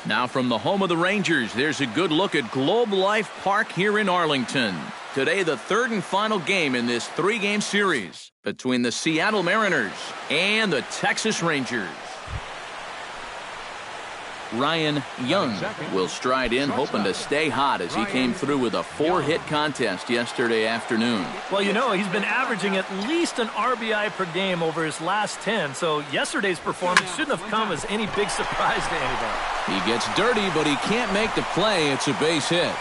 Now from the home of the Rangers, there's a good look at Globe Life Park here in Arlington. Today, the third and final game in this three-game series between the Seattle Mariners and the Texas Rangers. Ryan Young will stride in, hoping to stay hot as he came through with a 4-hit contest yesterday afternoon. Well, you know, he's been averaging at least an RBI per game over his last 10, so yesterday's performance shouldn't have come as any big surprise to anybody. He gets dirty, but he can't make the play. It's a base hit.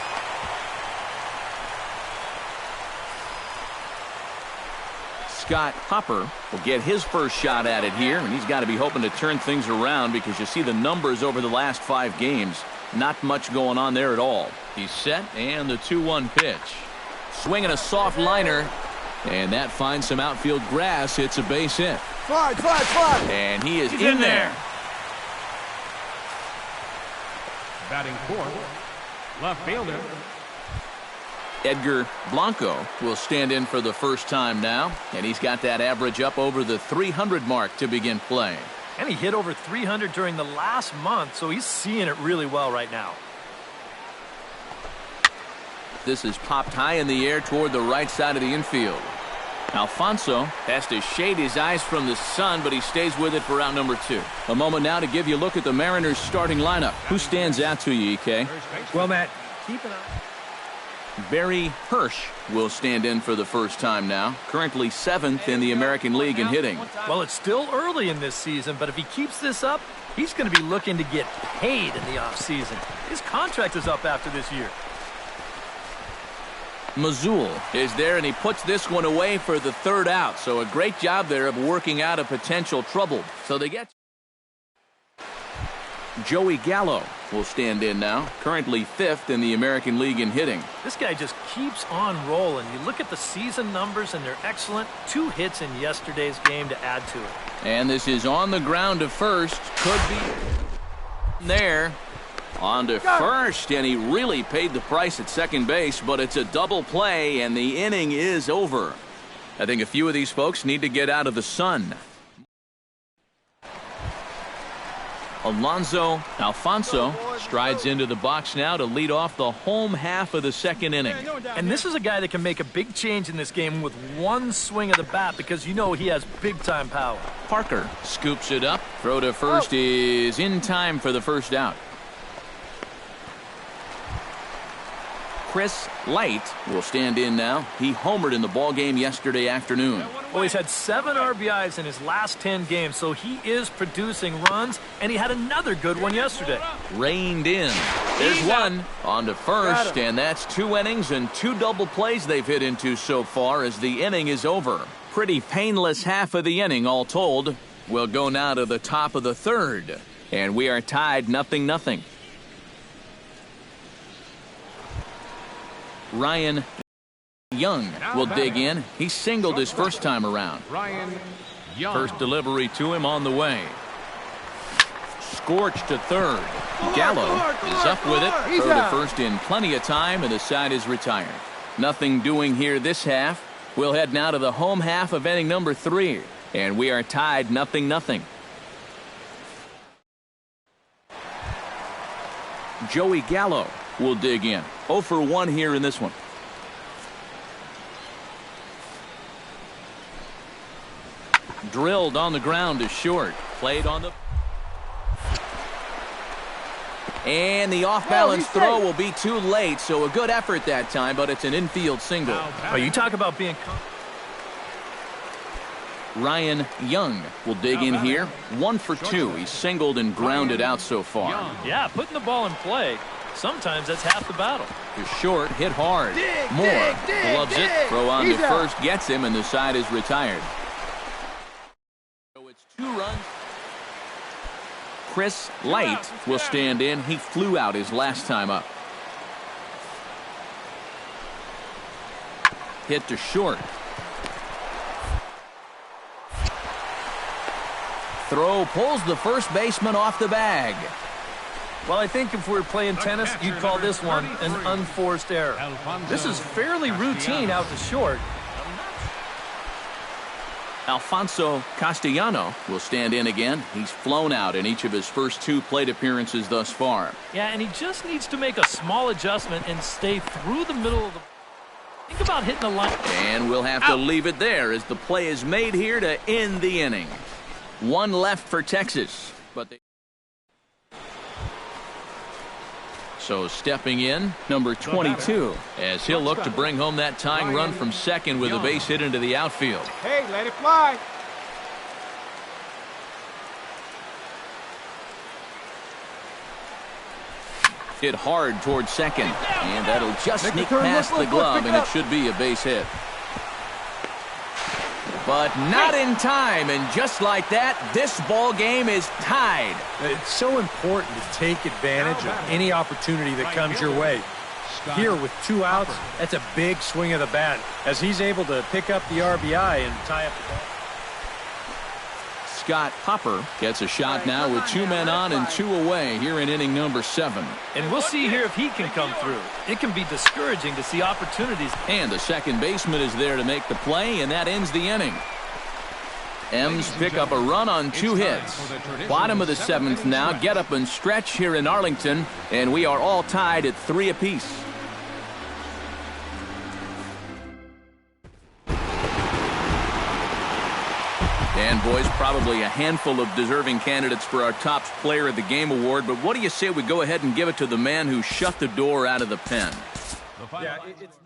Scott Hopper will get his first shot at it here, and he's got to be hoping to turn things around because you see the numbers over the last 5 games. Not much going on there at all. He's set, and the 2-1 pitch. Swinging a soft liner, and that finds some outfield grass. It's a base hit. Slide. And he is in there. Batting fourth, left fielder Edgar Blanco will stand in for the first time now, and he's got that average up over the 300 mark to begin play. And he hit over 300 during the last month, so he's seeing it really well right now. This is popped high in the air toward the right side of the infield. Alfonso has to shade his eyes from the sun, but he stays with it for out number 2. A moment now to give you a look at the Mariners starting lineup. Who stands out to you, EK? Well, Matt, keep an eye. Barry Hirsch will stand in for the first time now, currently 7th in the American League in hitting. Well, it's still early in this season, but if he keeps this up, he's going to be looking to get paid in the offseason. His contract is up after this year. Mazul is there, and he puts this one away for the 3rd out, so a great job there of working out a potential trouble. So they get Joey Gallo will stand in now, currently 5th in the American League in hitting. This guy just keeps on rolling. You look at the season numbers, and they're excellent. 2 hits in yesterday's game to add to it. And this is on the ground to first. Could be there. On to first, and he really paid the price at second base, but it's a double play, and the inning is over. I think a few of these folks need to get out of the sun. Alfonso strides into the box now to lead off the home half of the second inning. And this is a guy that can make a big change in this game with one swing of the bat because you know he has big-time power. Parker scoops it up. Throw to first is in time for the first out. Chris Light will stand in now. He homered in the ballgame yesterday afternoon. Well, he's had 7 RBIs in his last 10 games, so he is producing runs, and he had another good one yesterday. Reined in. There's one. On to first, and that's 2 innings and 2 double plays they've hit into so far as the inning is over. Pretty painless half of the inning, all told. We'll go now to the top of the 3rd, and we are tied 0-0. Ryan Young will dig in. He singled his first time around. First delivery to him on the way. Scorched to third. Gallo is up with it. Throw to first in plenty of time, and the side is retired. Nothing doing here this half. We'll head now to the home half of inning number 3, and we are tied 0-0. Joey Gallo will dig in. 0 for 1 here in this one. Drilled on the ground to short. Played on the... And the off-balance throw will be too late, so a good effort that time, but it's an infield single. Oh, you talk about being... Ryan Young will dig in here. 1 for 2. He's singled and grounded out so far. Yeah, putting the ball in play. Sometimes that's half the battle. To short, hit hard. Moore gloves it. Throw on to first, gets him, and the side is retired. So it's 2 runs. Chris Light will stand in. He flew out his last time up. Hit to short. Throw pulls the first baseman off the bag. Well, I think if we were playing tennis, you'd call this one an unforced error. This is fairly routine out to short. Alfonso Castellano will stand in again. He's flown out in each of his first 2 plate appearances thus far. Yeah, and he just needs to make a small adjustment and stay through the middle of the... Think about hitting the line. And we'll have to leave it there as the play is made here to end the inning. 1 left for Texas. So stepping in, number 22, as he'll look to bring home that tying run from second with a base hit into the outfield. Hey, let it fly. Hit hard towards second, and that'll just sneak past the glove, and it should be a base hit. But not in time, and just like that, this ball game is tied. It's so important to take advantage of any opportunity that comes your way. Here with 2 outs, that's a big swing of the bat as he's able to pick up the RBI and tie up the ball. Scott Hopper gets a shot now with 2 men on and 2 away here in inning number 7. And we'll see here if he can come through. It can be discouraging to see opportunities. And the second baseman is there to make the play, and that ends the inning. M's pick up a run on 2 hits. Bottom of the 7th now, get up and stretch here in Arlington, and we are all tied at 3 apiece. And, boys, probably a handful of deserving candidates for our top player of the game award, but what do you say we go ahead and give it to the man who shut the door out of the pen? Yeah, it's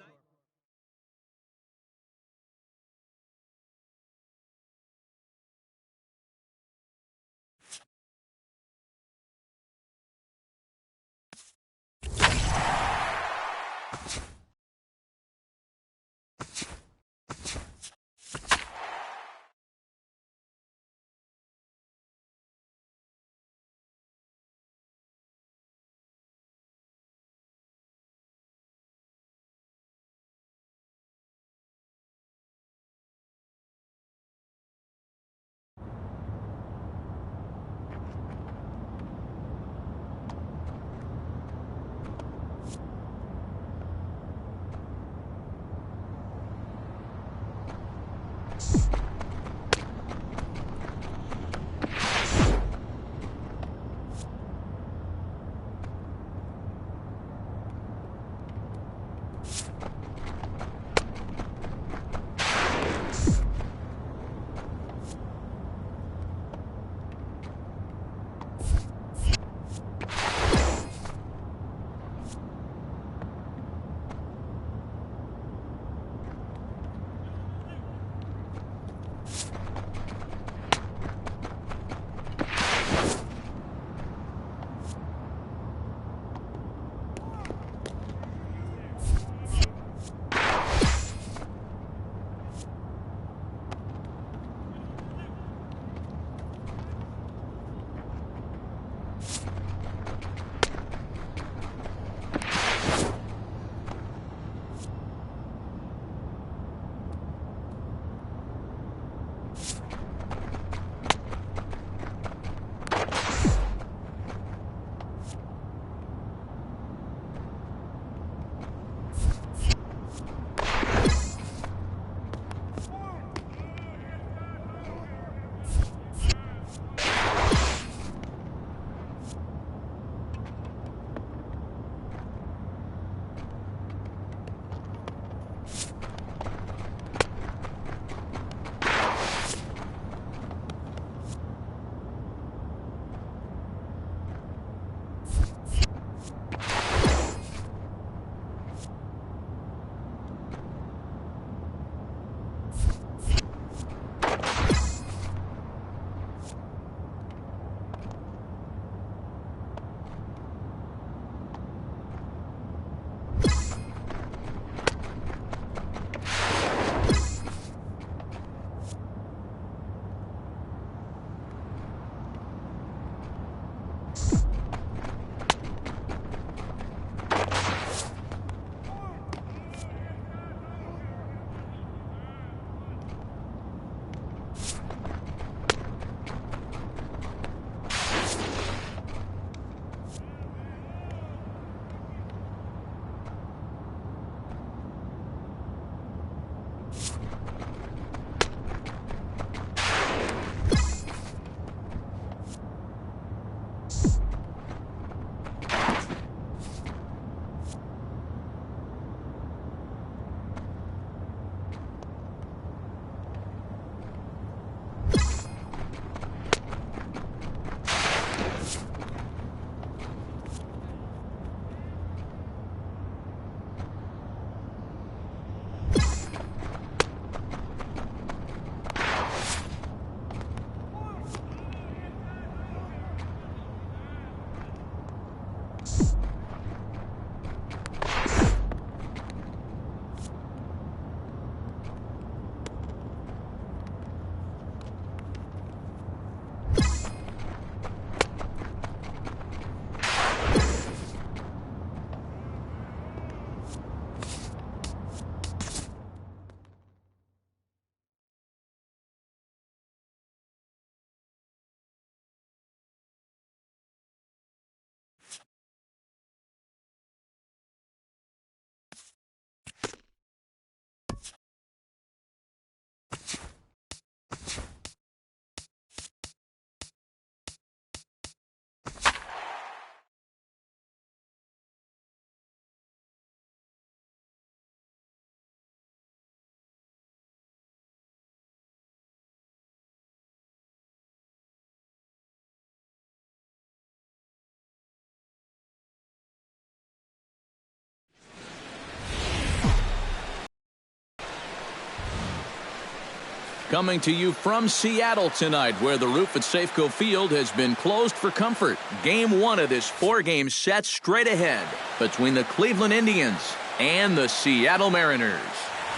Coming to you from Seattle tonight, where the roof at Safeco Field has been closed for comfort. Game 1 of this 4-game set straight ahead between the Cleveland Indians and the Seattle Mariners.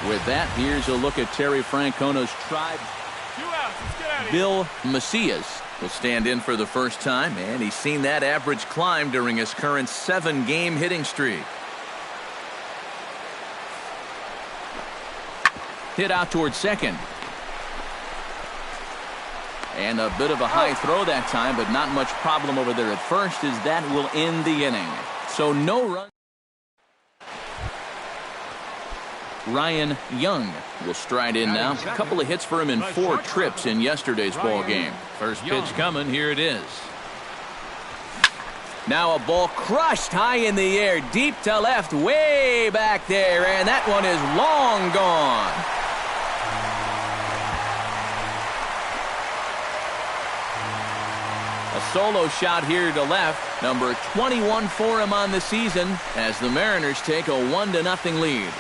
With that, here's a look at Terry Francona's tribe. 2 outs. Let's get out of here. Bill Macias will stand in for the first time, and he's seen that average climb during his current 7-game hitting streak. Hit out towards second. And a bit of a high throw that time, but not much problem over there at first, as that will end the inning. So no run. Ryan Young will stride in now. A couple of hits for him in 4 trips in yesterday's ball game. First pitch coming. Here it is. Now a ball crushed high in the air, deep to left, way back there, and that one is long gone. A solo shot here to left, number 21 for him on the season, as the Mariners take a 1-0 lead.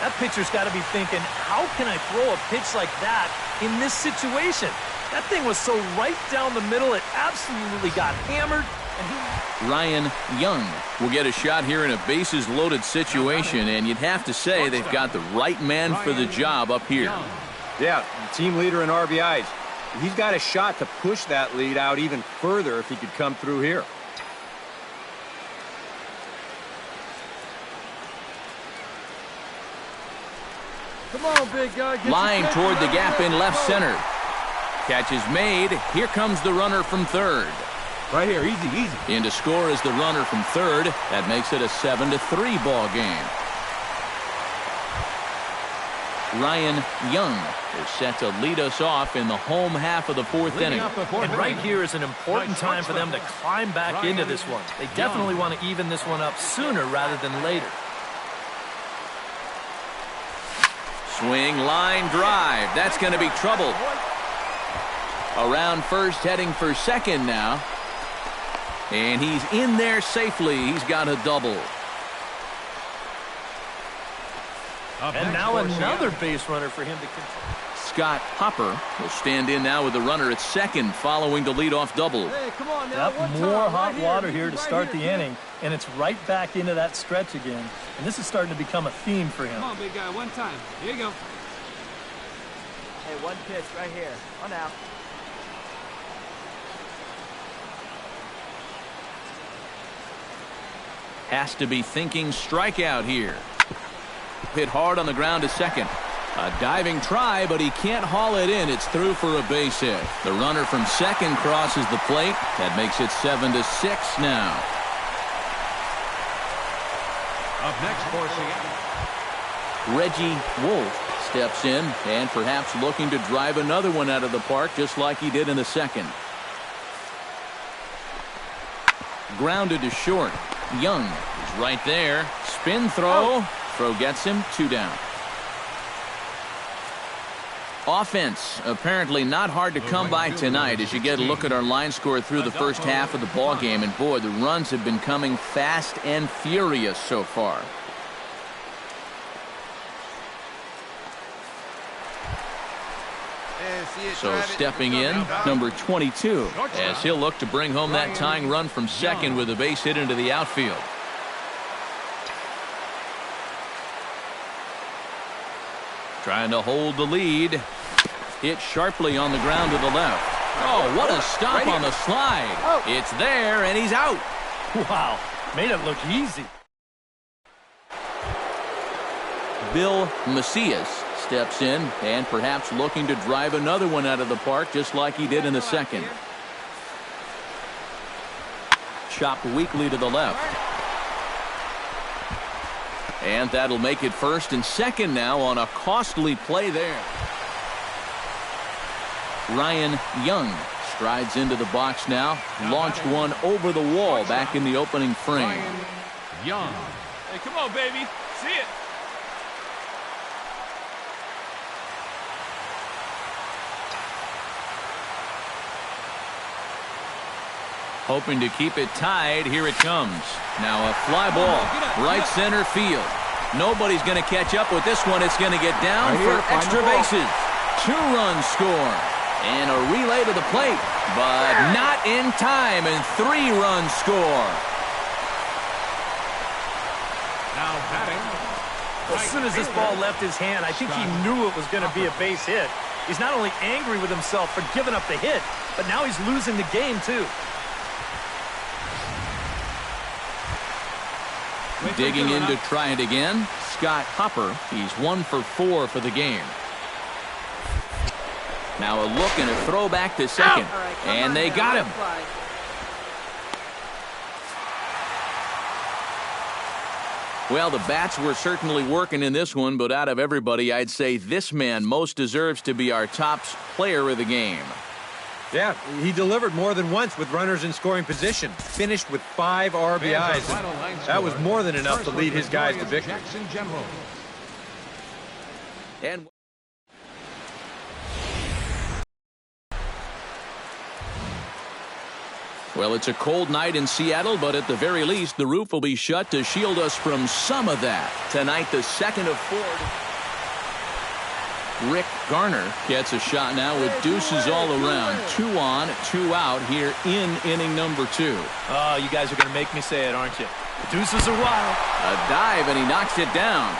That pitcher's got to be thinking, how can I throw a pitch like that in this situation? That thing was so right down the middle, it absolutely got hammered. Ryan Young will get a shot here in a bases-loaded situation, and you'd have to say they've got the right man for the job up here. Yeah, team leader in RBIs. He's got a shot to push that lead out even further if he could come through here. Come on, big guy. Line toward the gap in left center. Catch is made. Here comes the runner from third. Right here, easy, easy. In to score is the runner from third. That makes it a 7-3 ball game. Ryan Young is set to lead us off in the home half of the 4th inning. And right here is an important time for them to climb back into this one. They definitely want to even this one up sooner rather than later. Swing, line, drive. That's going to be trouble. Around first, heading for second now. And he's in there safely. He's got a double. And now another base runner for him to control. Scott Hopper will stand in now with the runner at second following the leadoff double. Hey, come on now. Yep, more hot water here to start the inning, and it's right back into that stretch again. And this is starting to become a theme for him. Come on, big guy, one time. Here you go. Hey, one pitch right here. 1 out. Has to be thinking strikeout here. Hit hard on the ground to second. A diving try, but he can't haul it in. It's through for a base hit. The runner from second crosses the plate. That makes it 7-6 now. Up next for Seattle, Reggie Wolf steps in and perhaps looking to drive another one out of the park just like he did in the second. Grounded to short. Young is right there. Spin throw. Throw gets him. 2 down. Offense apparently not hard to come by tonight as you get a look at our line score through the first half of the ball game, and boy, the runs have been coming fast and furious so far. So stepping in, number 22, as he'll look to bring home that tying run from second with a base hit into the outfield. Trying to hold the lead. Hit sharply on the ground to the left. Oh, what a stop on the slide. It's there, and he's out. Wow, made it look easy. Bill Macias steps in and perhaps looking to drive another one out of the park just like he did in the second. Chopped weakly to the left. And that'll make it first and second now on a costly play there. Ryan Young strides into the box now. Launched one over the wall back in the opening frame. Young. Hey, come on, baby. See it. hoping to keep it tied. Here it comes. Now a fly ball, right center field. Nobody's going to catch up with this one. It's going to get down for extra bases. 2-run score. And a relay to the plate, but not in time, and 3-run score. Now batting. As soon as this ball left his hand, I think he knew it was going to be a base hit. He's not only angry with himself for giving up the hit, but now he's losing the game, too. Digging in to try it again, Scott Hopper. He's 1 for 4 for the game. Now a look and a throw back to second. And they got him. Well, the bats were certainly working in this one, but out of everybody, I'd say this man most deserves to be our top player of the game. Yeah, he delivered more than once with runners in scoring position. Finished with 5 RBIs. That was more than enough to lead his guys to victory. And well, it's a cold night in Seattle, but at the very least, the roof will be shut to shield us from some of that. Tonight, the second of 4. Rick Garner gets a shot now with deuces all around. 2 on, 2 out here in inning number 2. Oh, you guys are going to make me say it, aren't you? The deuces are wild. A dive, and he knocks it down.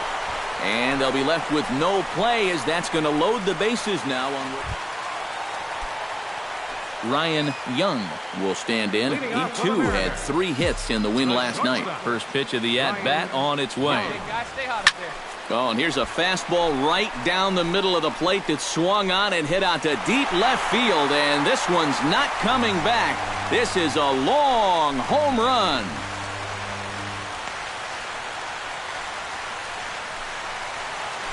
And they'll be left with no play, as that's going to load the bases now on Ryan Young will stand in. He, too, had 3 hits in the win last night. First pitch of the at-bat on its way. Oh, and here's a fastball right down the middle of the plate that swung on and hit out to deep left field, and this one's not coming back. This is a long home run.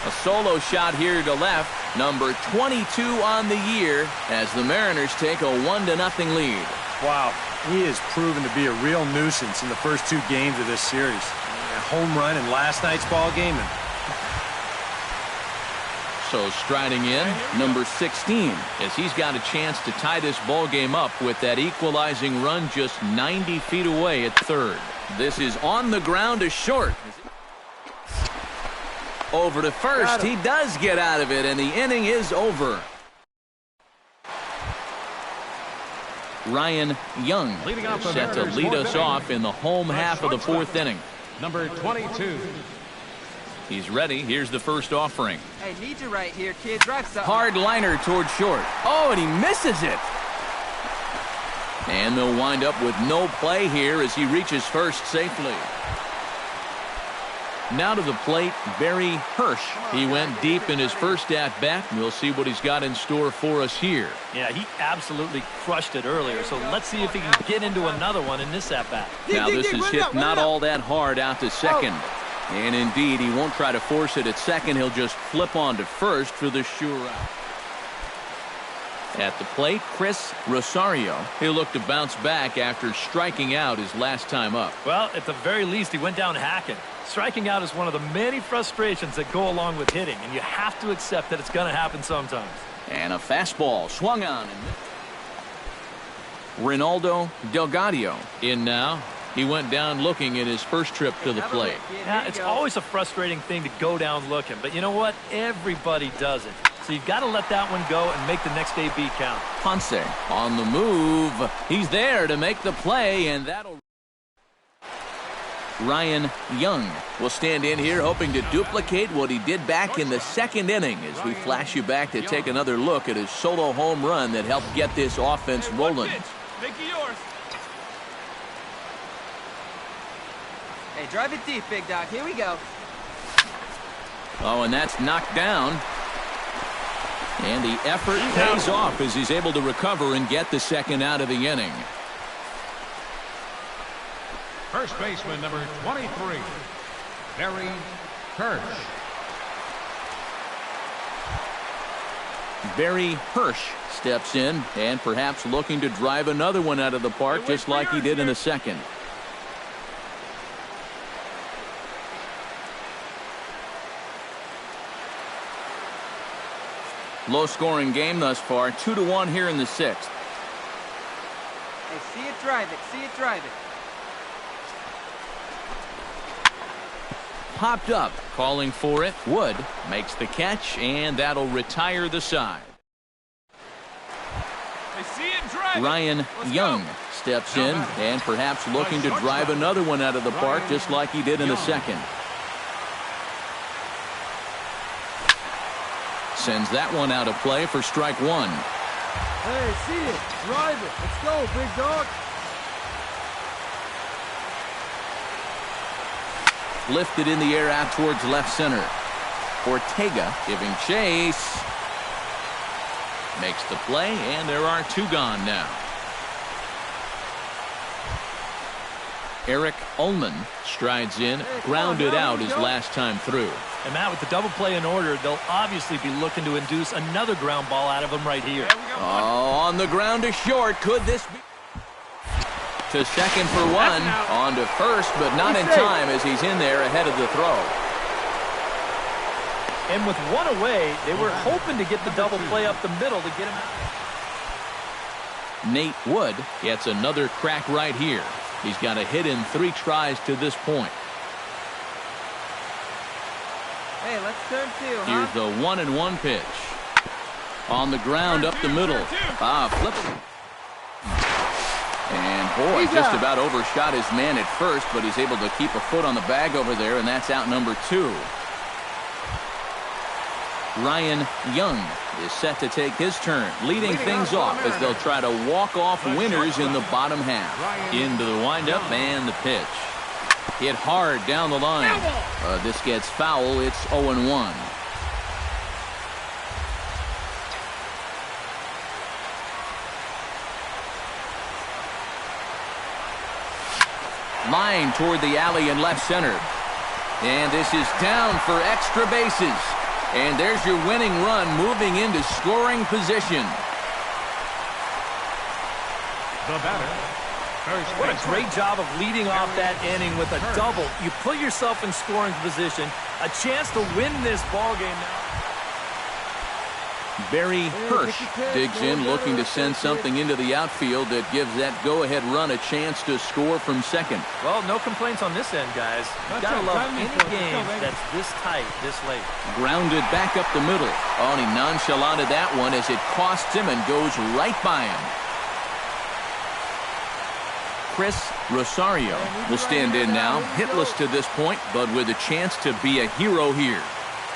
A solo shot here to left, number 22 on the year, as the Mariners take a 1-0 lead. Wow, he has proven to be a real nuisance in the first 2 games of this series. A home run in last night's ball game. So striding in, number 16, as he's got a chance to tie this ball game up with that equalizing run just 90 feet away at third. This is on the ground to short. Over to first. He does get out of it, and the inning is over. Ryan Young is set to lead us off in the home half of the 4th inning. Number 22. He's ready. Here's the first offering. Hey, need you right here, kid. Drive something. Hard liner toward short. Oh, and he misses it. And they'll wind up with no play here as he reaches first safely. Now to the plate, Barry Hirsch. He went deep in his first at-bat. We'll see what he's got in store for us here. Yeah, he absolutely crushed it earlier, so let's see if he can get into another one in this at-bat. Now this is hit not all that hard out to second. And indeed, he won't try to force it at second. He'll just flip on to first for the sure out. At the plate, Chris Rosario. He'll look to bounce back after striking out his last time up. Well, at the very least, he went down hacking. Striking out is one of the many frustrations that go along with hitting, and you have to accept that it's going to happen sometimes. And a fastball swung on. Ronaldo Delgado in now. He went down looking at his first trip to the plate. Yeah, it's always a frustrating thing to go down looking, but you know what? Everybody does it. So you've got to let that one go and make the next AB count. Ponce on the move. He's there to make the play, and that'll... Ryan Young will stand in here hoping to duplicate what he did back in the 2nd inning as we flash you back to take another look at his solo home run that helped get this offense rolling. Make it yours. Hey, drive it deep, big dog. Here we go. Oh, and that's knocked down. And the effort pays off as he's able to recover and get the second out of the inning. First baseman, number 23, Barry Hirsch. Barry Hirsch steps in and perhaps looking to drive another one out of the park just like he did in the second. Low-scoring game thus far, 2-1 here in the 6th. Hey, Hey, see it, drive it. See it, drive it. Popped up, calling for it. Wood makes the catch, and that'll retire the side. They see it, drive it. Ryan Young steps in and perhaps looking to drive another one out of the park just like he did in the second. Sends that one out of play for strike one. Hey, see it. Drive it. Let's go, big dog. Lifted in the air out towards left center. Ortega giving chase. Makes the play, and there are two gone now. Eric Ullman strides in, grounded out his last time through. And Matt, with the double play in order, they'll obviously be looking to induce another ground ball out of him right here. Oh, on the ground to short. Could this be? To second for one. On to first, but not in time as he's in there ahead of the throw. And with one away, they were hoping to get the double play up the middle to get him out. Nate Wood gets another crack right here. He's got a hit in 3 tries to this point. Hey, let's turn 2, huh? Here's the 1-1 pitch. On the ground up the middle. Flip it. And boy, just about overshot his man at first, but he's able to keep a foot on the bag over there, and that's out number 2. Ryan Young is set to take his turn, leading things off as they'll try to walk off winners in the bottom half. Into the windup and the pitch. Hit hard down the line. This gets foul. It's 0-1. Line toward the alley in left center. And this is down for extra bases. And there's your winning run moving into scoring position. The batter, first What a baseman. great job of leading off that inning with a double. You put yourself in scoring position, a chance to win this ball game now. Barry Hirsch digs in, looking to send something into the outfield that gives that go-ahead run a chance to score from second. Well, no complaints on this end, guys. You gotta love any game that's this tight, this late. Grounded back up the middle. Oh, and he nonchalanted that one as it costs him and goes right by him. Chris Rosario will stand in now, hitless to this point, but with a chance to be a hero here.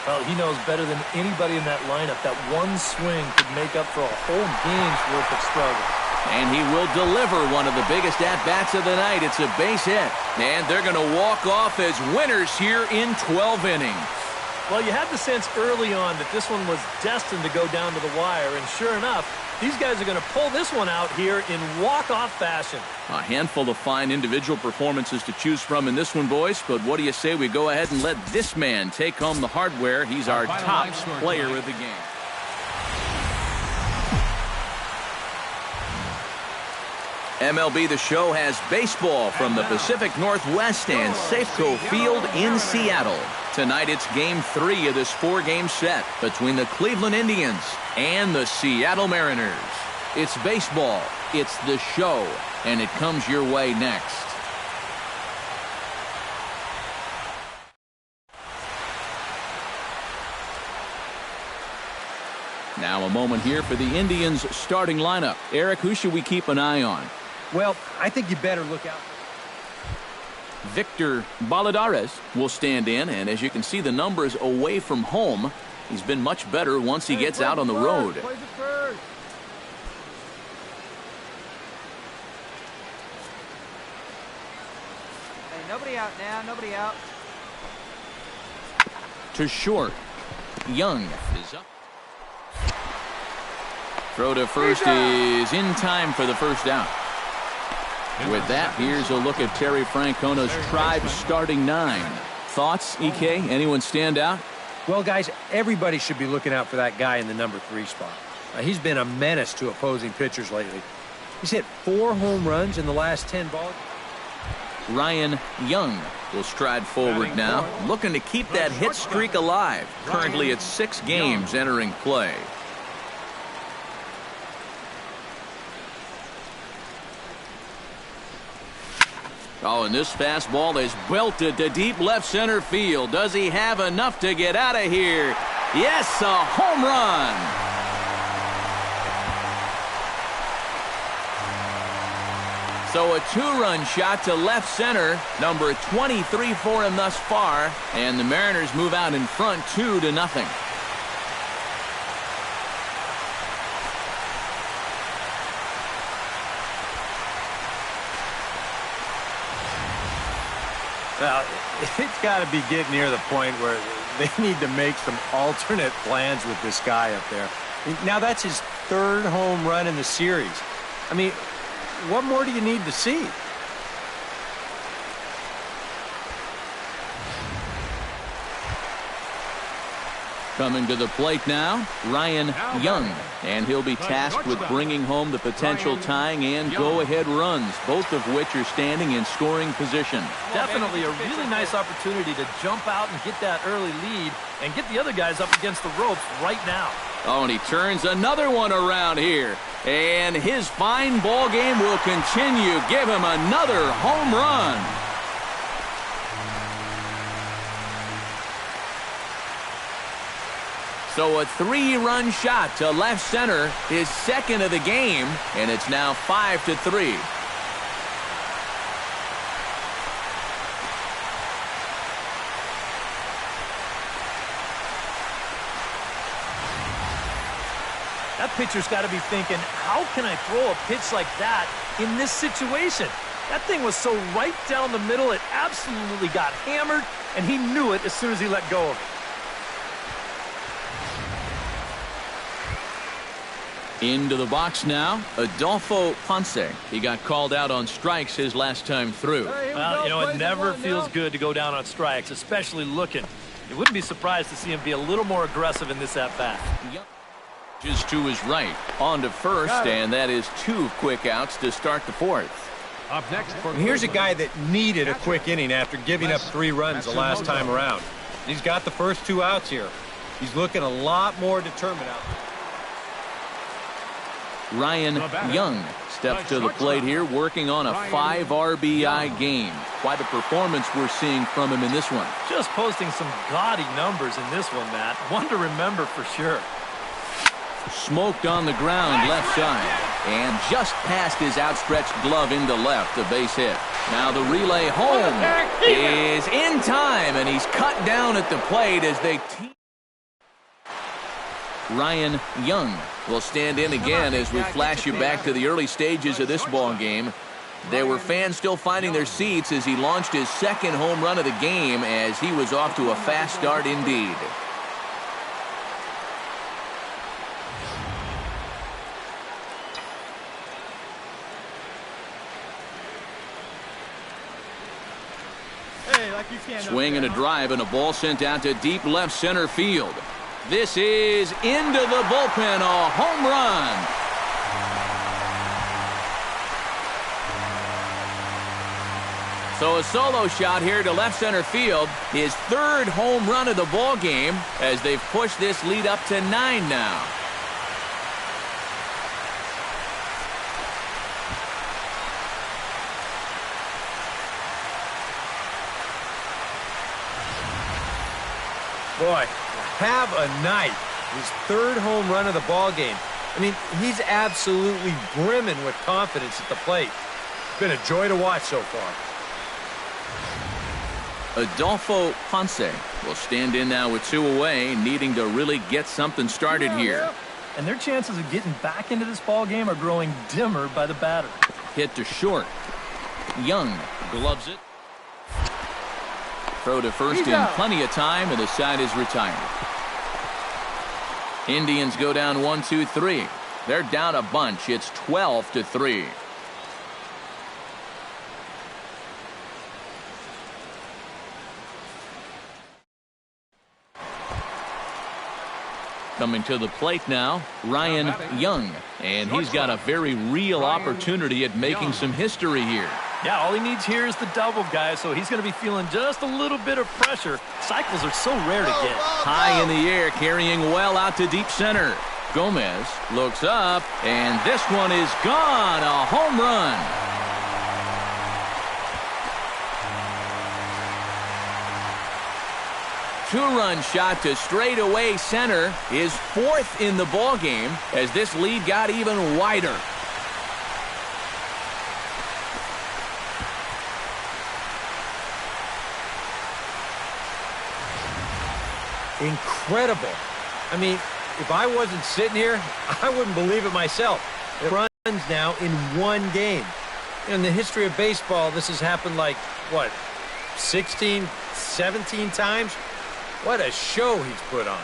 Well, he knows better than anybody in that lineup that one swing could make up for a whole game's worth of struggle. And he will deliver one of the biggest at-bats of the night. It's a base hit. And they're going to walk off as winners here in 12 innings. Well, you had the sense early on that this one was destined to go down to the wire, and sure enough, these guys are going to pull this one out here in walk-off fashion. A handful of fine individual performances to choose from in this one, boys. But what do you say we go ahead and let this man take home the hardware? He's our top player of the game. MLB The Show has baseball from the Pacific Northwest and Safeco Field in Seattle. Tonight it's Game 3 of this 4-game set between the Cleveland Indians and the Seattle Mariners. It's baseball, it's the show, and it comes your way next. Now a moment here for the Indians starting lineup. Eric, who should we keep an eye on? Well, I think you better look out. Victor Baladares will stand in, and as you can see the numbers away from home, he's been much better once he gets out on the road. Plays it first. Hey, nobody out now. Nobody out. To short. Young is up. Throw to first is in time for the first out. With that, here's a look at Terry Francona's Tribe starting 9. Thoughts, EK? Anyone stand out? Well, guys, everybody should be looking out for that guy in the number 3 spot. He's been a menace to opposing pitchers lately. He's hit 4 home runs in the last 10 balls. Ryan Young will stride forward now, looking to keep that hit streak alive. Currently at 6 games entering play. Oh, and this fastball is belted to deep left center field. Does he have enough to get out of here? Yes, a home run. So a two-run shot to left center, number 23 for him thus far, and the Mariners move out in front 2-0. Well, it's got to be getting near the point where they need to make some alternate plans with this guy up there. Now, that's his third home run in the series. I mean, what more do you need to see? Coming to the plate now, Ryan Young. And he'll be tasked with bringing home the potential tying and go-ahead runs, both of which are standing in scoring position. Definitely a really nice opportunity to jump out and get that early lead and get the other guys up against the ropes right now. Oh, and he turns another one around here. And his fine ball game will continue. Give him another home run. So a three-run shot to left center, his second of the game, and it's now 5-3. That pitcher's got to be thinking, how can I throw a pitch like that in this situation? That thing was so right down the middle, it absolutely got hammered, and he knew it as soon as he let go of it. Into the box now, Adolfo Ponce. He got called out on strikes his last time through. Well, you know, it never feels good to go down on strikes, especially looking. You wouldn't be surprised to see him be a little more aggressive in this at-bat. Just to his right, on to first, and that is two quick outs to start the fourth. Up next for Here's a guy that needed a quick inning after giving up 3 runs the last time around. He's got the first 2 outs here. He's looking a lot more determined out there. Ryan Young steps to the plate here, working on a 5 RBI game. Quite a performance we're seeing from him in this one. Just posting some gaudy numbers in this one, Matt. One to remember for sure. Smoked on the ground left side, and just past his outstretched glove into left, a base hit. Now the relay home is in time, and he's cut down at the plate as they Ryan Young will stand in again as we flash you back to the early stages of this ball game. There were fans still finding their seats as he launched his second home run of the game, as he was off to a fast start indeed. Swing and a drive, and a ball sent out to deep left center field. This is into the bullpen, a home run. So a solo shot here to left center field, his third home run of the ball game, as they've pushed this lead up to 9 now. Boy, have a night. His third home run of the ball game. I mean, he's absolutely brimming with confidence at the plate. It's been a joy to watch so far. Adolfo Ponce will stand in now with 2 away, needing to really get something started here. And their chances of getting back into this ball game are growing dimmer by the batter. Hit to short. Young gloves it. Throw to first in plenty of time, and the side is retired. Indians go down 1-2-3. They're down a bunch. It's 12-3. Coming to the plate now, Ryan Young. And he's got a very real opportunity at making some history here. Yeah, all he needs here is the double, guys, so he's going to be feeling just a little bit of pressure. Cycles are so rare to get. High in the air, carrying well out to deep center. Gomez looks up, and this one is gone. A home run. two-run shot to straightaway center is fourth in the ballgame as this lead got even wider. Incredible. I mean, if I wasn't sitting here, I wouldn't believe it myself. It runs now in one game. In the history of baseball, this has happened like, what, 16, 17 times? What a show he's put on.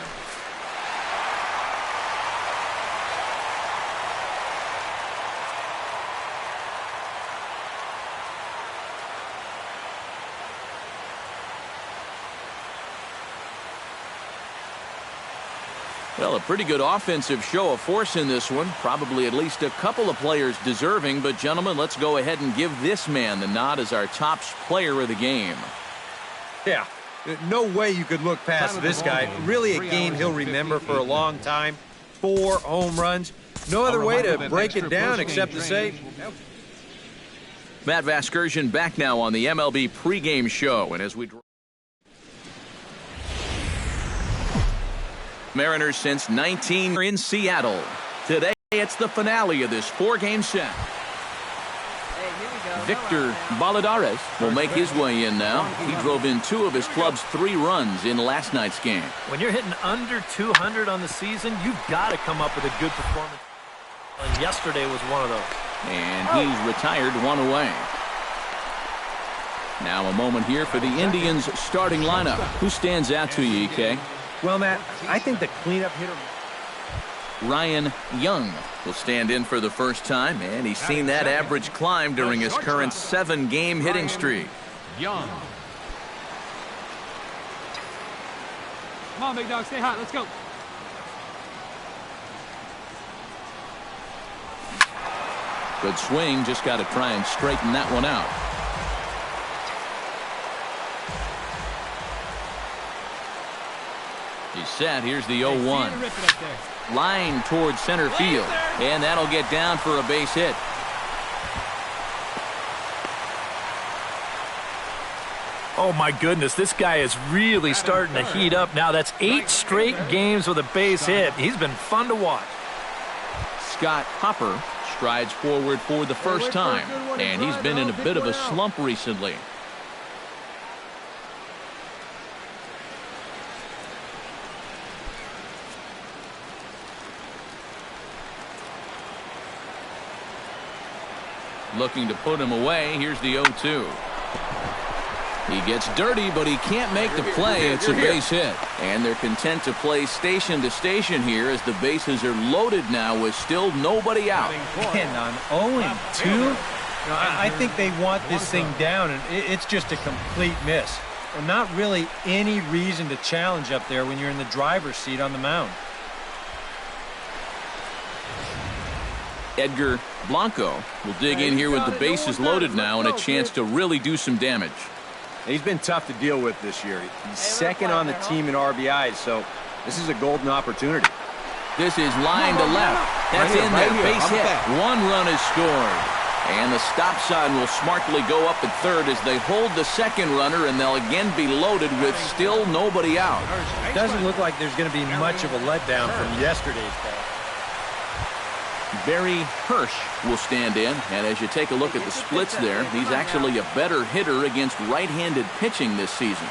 Well, a pretty good offensive show of force in this one. Probably at least a couple of players deserving. But, gentlemen, let's go ahead and give this man the nod as our top player of the game. Yeah, no way you could look past this guy. Really a game he'll remember for a long time. 4 home runs. No other way to break it down except to say... Matt Vasgersian back now on the MLB pregame show. And as we... Mariners since 19 in Seattle. Today it's the finale of this 4-game set. Victor Baladares will make his way in now. He drove in 2 of his club's 3 runs in last night's game. When you're hitting under 200 on the season, you've got to come up with a good performance. And yesterday was one of those. And he's retired 1 away. Now a moment here for the Indians starting lineup. Who stands out to you, EK? Well, Matt, I think the cleanup hitter... Ryan Young will stand in for the first time, and he's seen that average climb during his current 7-game hitting streak. Young. Come on, big dog, stay hot. Let's go. Good swing, just got to try and straighten that one out. He's set. Here's the 0-1. Line towards center field. And that'll get down for a base hit. Oh, my goodness. This guy is really starting to heat up. Now, that's 8 straight games with a base hit. He's been fun to watch. Scott Hopper strides forward for the first time. And he's been in a bit of a slump recently. Looking to put him away. Here's the 0-2. He gets dirty, but he can't make the play. It's a base hit. And they're content to play station to station here as the bases are loaded now with still nobody out. And on 0-2, I think they want this thing down, and it's just a complete miss. And not really any reason to challenge up there when you're in the driver's seat on the mound. Edgar Blanco will dig in here with the bases loaded now and a chance to really do some damage. He's been tough to deal with this year. He's second on the team in RBIs, so this is a golden opportunity. This is line to left. That's in there. Base hit. 1 run is scored. And the stop sign will smartly go up at third as they hold the second runner, and they'll again be loaded with still nobody out. It doesn't look like there's going to be much of a letdown from yesterday's ball. Barry Hirsch will stand in, and as you take a look at the splits there, he's actually a better hitter against right-handed pitching this season.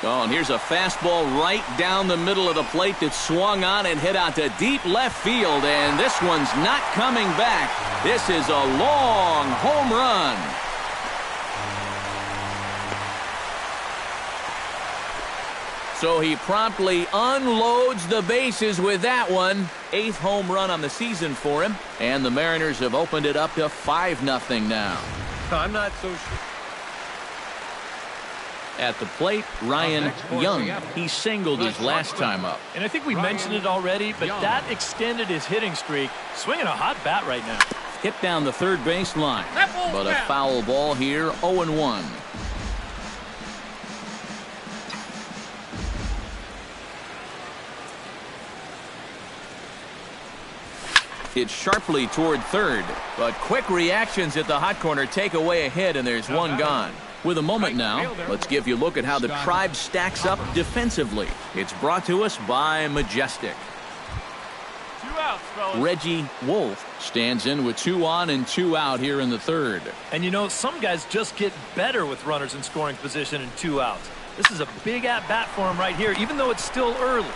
Oh, and here's a fastball right down the middle of the plate that swung on and hit out to deep left field, and this one's not coming back. This is a long home run. So he promptly unloads the bases with that one. 8th home run on the season for him. And the Mariners have opened it up to 5-0 now. I'm not so sure. At the plate, Ryan Young. He singled his last time up. And I think we mentioned it already, but that extended his hitting streak. Swinging a hot bat right now. Hit down the third base line. But a foul ball here, 0-1. It's sharply toward third, but quick reactions at the hot corner take away a hit, and there's one gone. With a moment now, let's give you a look at how the Tribe stacks up defensively. It's brought to us by Majestic. 2 outs, fellas. Reggie Wolf stands in with 2 on and 2 out here in the third. And you know, some guys just get better with runners in scoring position and 2 outs. This is a big at-bat for him right here, even though it's still early.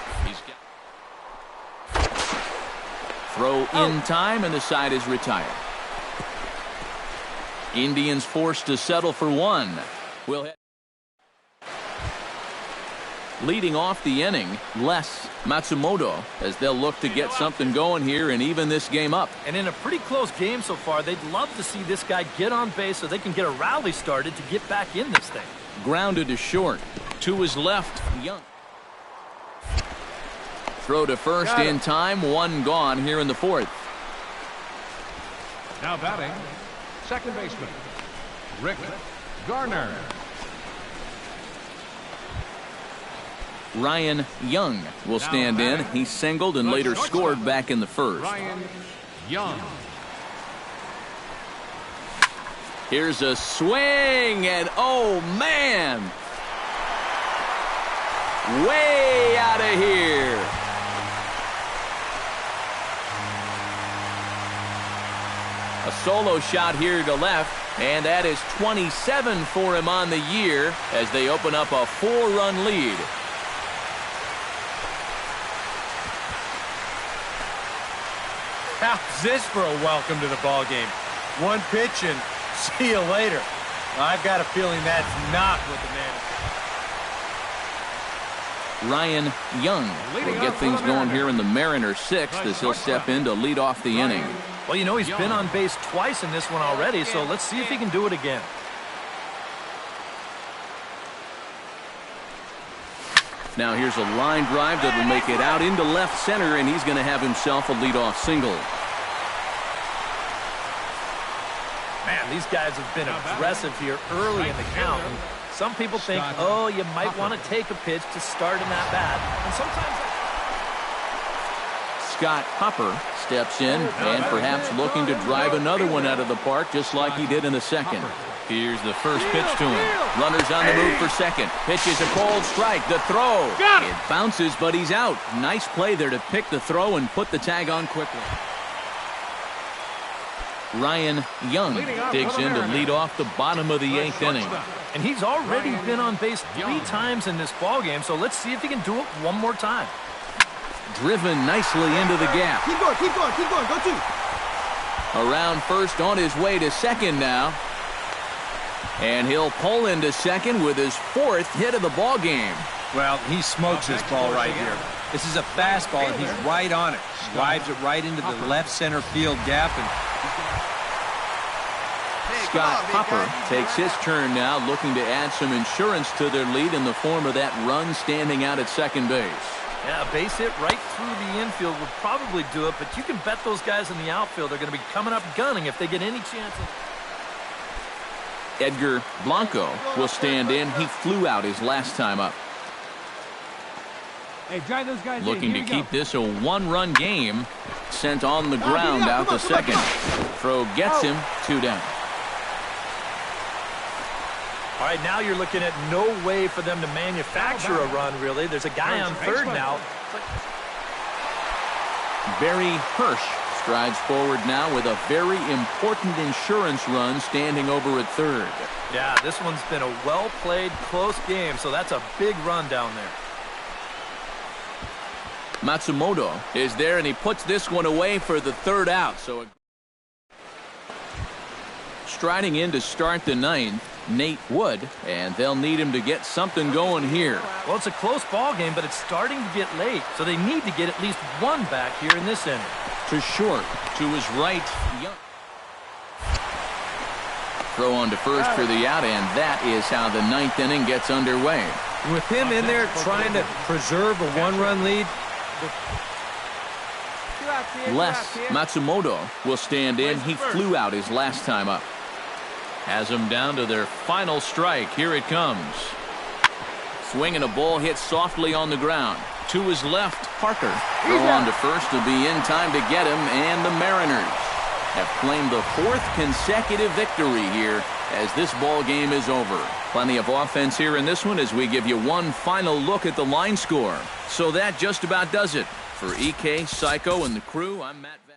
Throw in time, and the side is retired. Indians forced to settle for 1. We'll hit. Leading off the inning, Les Matsumoto, as they'll look to get something going here and even this game up. And in a pretty close game so far, they'd love to see this guy get on base so they can get a rally started to get back in this thing. Grounded to short. To his left, Young. Throw to first in time, 1 gone here in the fourth. Now batting, second baseman, Rick Garner. Ryan Young will stand in. He singled and later scored back in the first. Ryan Young. Here's a swing, and oh man! Way out of here. A solo shot here to left, and that is 27 for him on the year as they open up a 4-run lead. How's this for a welcome to the ball game? 1 pitch and see you later. I've got a feeling that's not what the man is. Ryan Young will get things going here in the Mariners' 6th as he'll step in to lead off the inning. Well, you know, he's been on base twice in this one already, so let's see if he can do it again. Now here's a line drive that will make it out into left center, and he's going to have himself a leadoff single. Man, these guys have been aggressive here early in the count. And some people think, oh, you might want to take a pitch to start in that bat. And sometimes... Scott Hopper steps in and perhaps looking to drive another one out of the park just like he did in the second. Here's the first pitch to him. Runners on the move for second. Pitch is a cold strike. The throw. It bounces, but he's out. Nice play there to pick the throw and put the tag on quickly. Ryan Young digs in to lead off the bottom of the 8th inning. And he's already been on base 3 times in this ballgame, so let's see if he can do it one more time. Driven nicely into the gap. Keep going, keep going, keep going. Go 2. Around first, on his way to second now. And he'll pull into second with his 4th hit of the ball game. Well, he smokes this ball right here. This is a fastball, and he's right on it. Drives it right into the left center field gap. And Scott Hopper takes his turn now, looking to add some insurance to their lead in the form of that run standing out at second base. Yeah, a base hit right through the infield would probably do it, but you can bet those guys in the outfield are going to be coming up gunning if they get any chances. Edgar Blanco will stand in. He flew out his last time up. Hey, drive those guys Looking to in. keep this a 1-run game. Sent on the ground out to second. Throw gets him 2 down. All right, now you're looking at no way for them to manufacture a run, really. There's a guy on third now. Barry Hirsch strides forward now with a very important insurance run standing over at third. Yeah, this one's been a well-played, close game, so that's a big run down there. Matsumoto is there, and he puts this one away for the 3rd out. So striding in to start the 9th, Nate Wood, and they'll need him to get something going here. Well, it's a close ball game, but it's starting to get late, so they need to get at least 1 back here in this inning. To short, to his right, Young. Throw on to first for the out, and that is how the 9th inning gets underway. With him in there trying to preserve a 1-run lead. Les Matsumoto will stand in. He flew out his last time up. Has them down to their final strike. Here it comes. Swing and a ball hit softly on the ground. To his left, Parker. Throw on to first to be in time to get him, and the Mariners have claimed the 4th consecutive victory here as this ball game is over. Plenty of offense here in this one as we give you one final look at the line score. So that just about does it. For EK, Psycho, and the crew, I'm Matt Vass.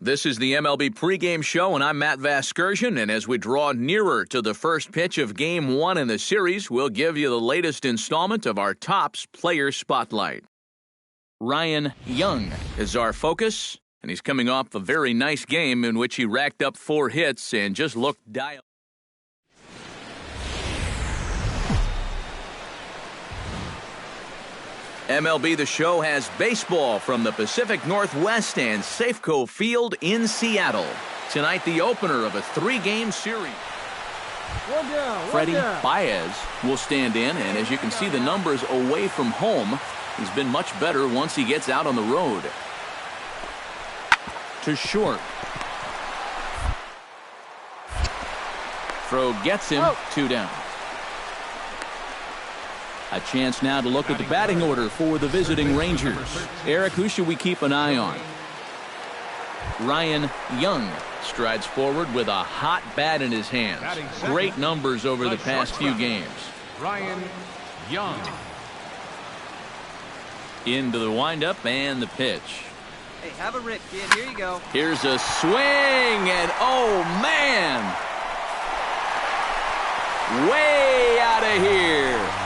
This is the MLB pregame show, and I'm Matt Vasgersian, and as we draw nearer to the first pitch of Game 1 in the series, we'll give you the latest installment of our Topps Player Spotlight. Ryan Young is our focus, and he's coming off a very nice game in which he racked up 4 hits and just looked dialed. MLB The Show has baseball from the Pacific Northwest and Safeco Field in Seattle. Tonight, the opener of a 3-game series. Freddie Baez will stand in, and as you can see the numbers away from home, he's been much better once he gets out on the road. To short. Throw gets him, 2 down. A chance now to look at the batting order for the visiting Rangers. Eric, who should we keep an eye on? Ryan Young strides forward with a hot bat in his hands. Great numbers over the past few games. Ryan Young. Into the windup and the pitch. Hey, have a rip, kid. Here you go. Here's a swing, and oh, man! Way out of here.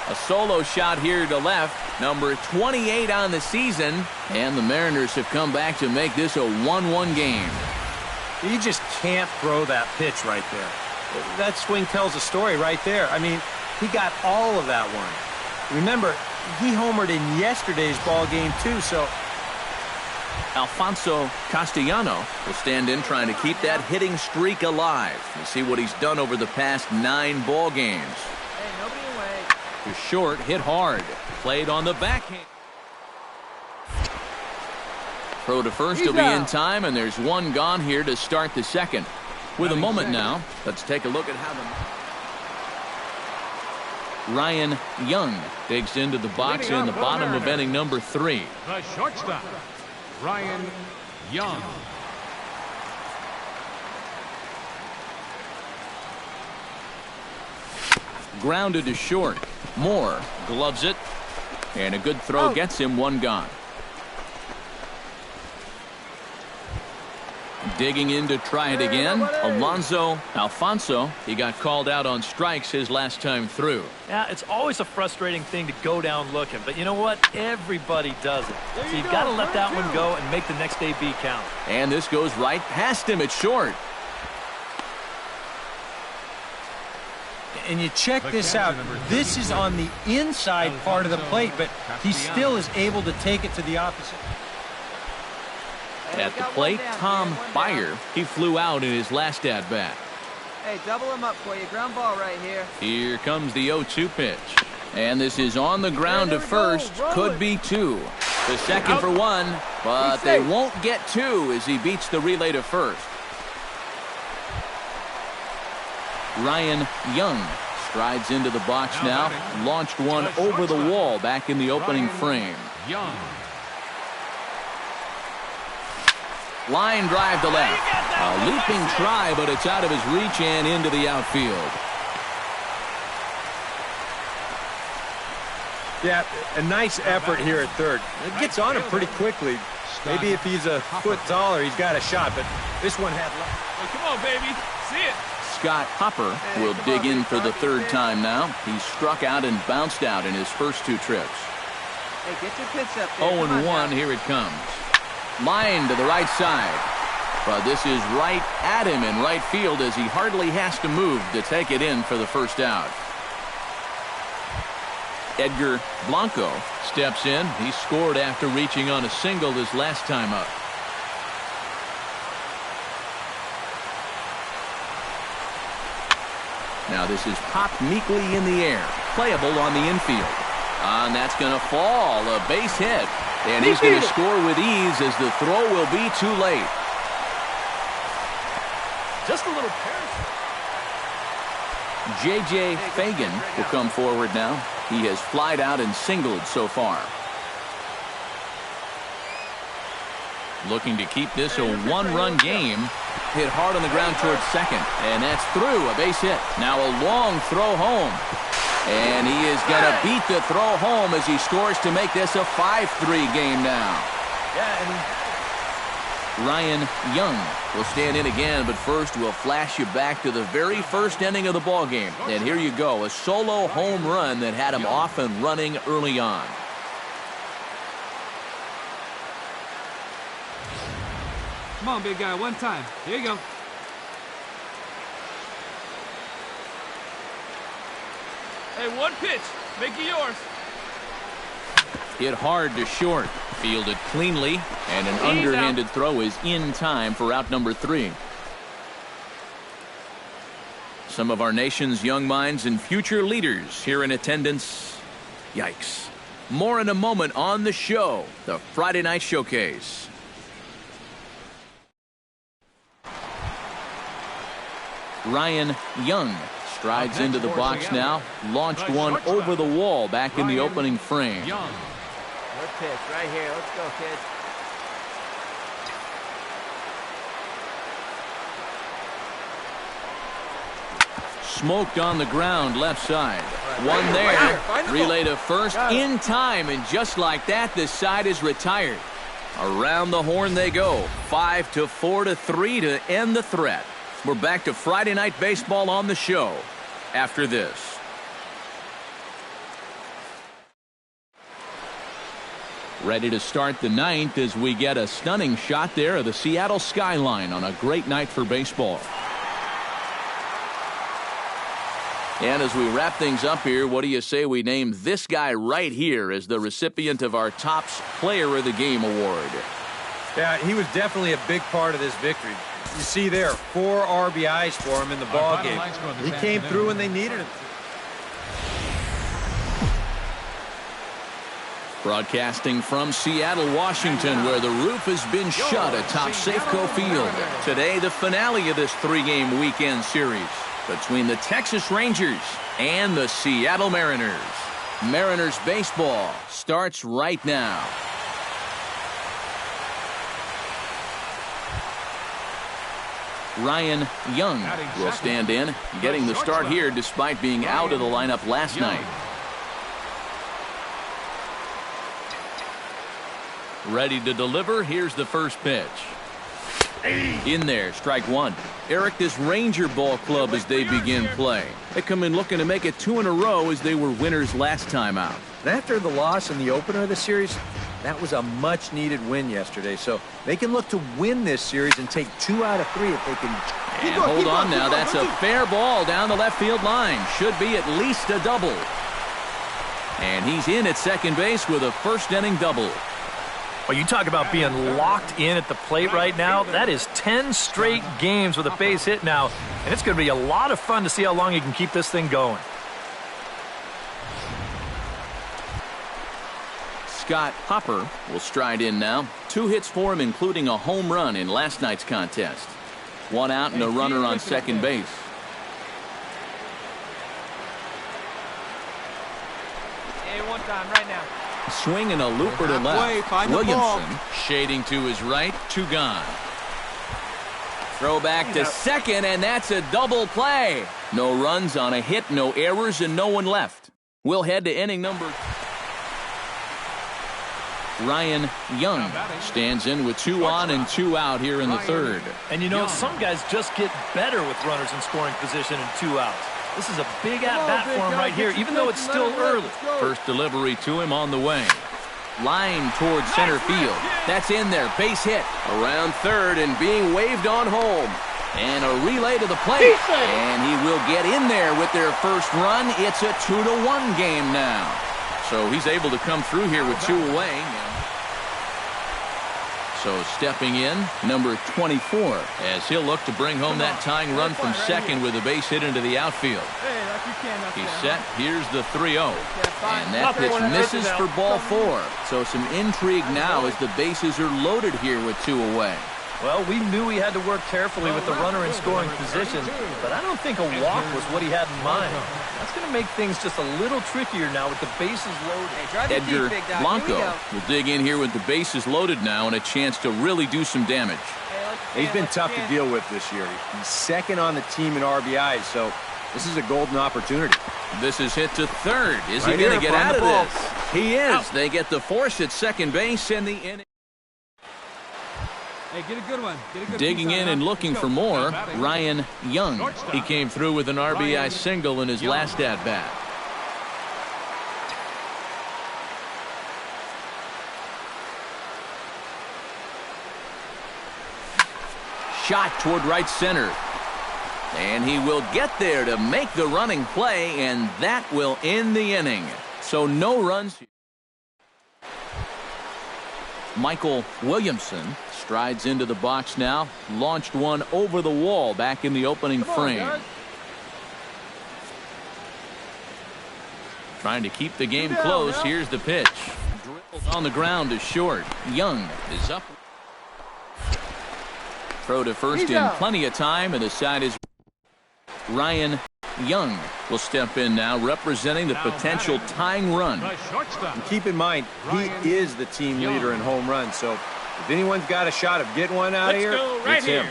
A solo shot here to left, number 28 on the season, and the Mariners have come back to make this a 1-1 game. You just can't throw that pitch right there. That swing tells a story right there. I mean, he got all of that one. Remember, he homered in yesterday's ball game too, so... Alfonso Castellano will stand in trying to keep that hitting streak alive. You see what he's done over the past 9 ball games. Hey, nobody away. To short, hit hard. Played on the backhand. Throw to first will be in time, and there's 1 gone here to start the second. With a moment now, let's take a look at how the... Ryan Young digs into the box in the bottom of inning number 3. The shortstop, Ryan Young. Grounded to short. Moore gloves it, and a good throw gets him 1 gone. Digging in to try it again, Alfonso, he got called out on strikes his last time through. Yeah, it's always a frustrating thing to go down looking, but you know what? Everybody does it. So you've got to let that one go and make the next AB count. And this goes right past him at short. And you check this out. This is on the inside part of the plate, but he still is able to take it to the opposite. At the plate, Tom Byer. He flew out in his last at-bat. Hey, double him up for you. Ground ball right here. Here comes the 0-2 pitch. And this is on the ground to first. Could be 2. The second for 1, but they won't get 2 as he beats the relay to first. Ryan Young strides into the box now. Launched one over the wall back in the opening frame. Young. Line drive to left. A leaping try, but it's out of his reach and into the outfield. Yeah, a nice effort here at third. It gets on him pretty quickly. Maybe if he's a foot taller, he's got a shot, but this one had left. Hey, come on, baby. See it. Scott Hopper will dig in for the 3rd time now. He struck out and bounced out in his first 2 trips. Hey, get your pitch up there. 0-1, here it comes. Line to the right side. But this is right at him in right field as he hardly has to move to take it in for the first out. Edgar Blanco steps in. He scored after reaching on a single his last time up. Now this is popped meekly in the air. Playable on the infield. And that's going to fall. A base hit. And he's going to score with ease as the throw will be too late. Just a little parachute. J.J. Fagan will come forward now. He has flied out and singled so far. Looking to keep this a one-run game. Hit hard on the ground towards second. And that's through. A base hit. Now a long throw home. And he is going to beat the throw home as he scores to make this a 5-3 game now. Ryan Young will stand in again, but first we'll flash you back to the very first inning of the ballgame. And here you go, a solo home run that had him off and running early on. Come on, big guy, one time. Here you go. Hey, one pitch. Make it yours. Hit hard to short. Fielded cleanly. And an underhanded throw is in time for out number 3. Some of our nation's young minds and future leaders here in attendance. Yikes. More in a moment on the show. The Friday Night Showcase. Ryan Young strides into the box now. Launched one over the wall back in the opening frame. Good pitch right here. Let's go, kids. Smoked on the ground left side. One there. Relay to first in time. And just like that, this side is retired. Around the horn they go. 5-4-3 to end the threat. We're back to Friday Night Baseball on the show after this. Ready to start the 9th as we get a stunning shot there of the Seattle skyline on a great night for baseball. And as we wrap things up here, what do you say we name this guy right here as the recipient of our Topps Player of the Game award? Yeah, he was definitely a big part of this victory. You see there, 4 RBIs for him in the ball game. He came through when they needed him. Broadcasting from Seattle, Washington, where the roof has been shut atop Safeco Field. Today, the finale of this 3-game weekend series between the Texas Rangers and the Seattle Mariners. Mariners baseball starts right now. Ryan Young will stand in, getting the start here despite being out of the lineup last night. Ready to deliver. Here's the first pitch. In there, strike 1. Eric, this Ranger ball club as they begin play. They come in looking to make it 2 in a row as they were winners last time out. And after the loss in the opener of the series, that was a much-needed win yesterday. So they can look to win this series and take 2 out of 3 if they can. And hold on now. That's a fair ball down the left field line. Should be at least a double. And he's in at second base with a first-inning double. Well, you talk about being locked in at the plate right now. That is 10 straight games with a base hit now. And it's going to be a lot of fun to see how long he can keep this thing going. Scott Hopper will stride in now. 2 hits for him, including a home run in last night's contest. 1 out and a runner on second base. Hey, one time right now. Swing and a looper to left. Williamson shading to his right. 2 gone. Throw back to second, and that's a double play. No runs on a hit, no errors, and no one left. We'll head to inning number. Ryan Young stands in with 2 on and 2 out here in the 3rd. And you know, some guys just get better with runners in scoring position and 2 outs. This is a big at-bat for him right here, even though it's still early. First delivery to him on the way. Line towards center field. That's in there. Base hit. Around third and being waved on home. And a relay to the plate. And he will get in there with their first run. It's a 2-1 game now. So he's able to come through here with 2 away. So stepping in, number 24, as he'll look to bring home that tying run from second with a base hit into the outfield. He's set. Here's the 3-0. And that pitch misses for ball 4. So some intrigue now as the bases are loaded here with 2 away. Well, we knew he had to work carefully with the runner in scoring position, but I don't think a walk was what he had in mind. That's going to make things just a little trickier now with the bases loaded. Edgar Blanco will dig in here with the bases loaded now and a chance to really do some damage. He's been tough to deal with this year. He's second on the team in RBIs, so this is a golden opportunity. This is hit to third. Is he going to get out of this? He is. They get the force at second base in the inning. Hey, get a good one. Get a good Digging in and looking for more, Ryan Young. He came through with an RBI single in his last at-bat. Shot toward right center. And he will get there to make the running play, and that will end the inning. So no runs. Michael Williamson strides into the box now. Launched one over the wall back in the opening frame. Trying to keep the game close. Here's the pitch. Dribbles on the ground is short. Young is up. Throw to first in plenty of time, and the side is Ryan Young will step in now, representing the potential tying run. And keep in mind, he is the team leader in home runs, so if anyone's got a shot of getting one out of here, it's him.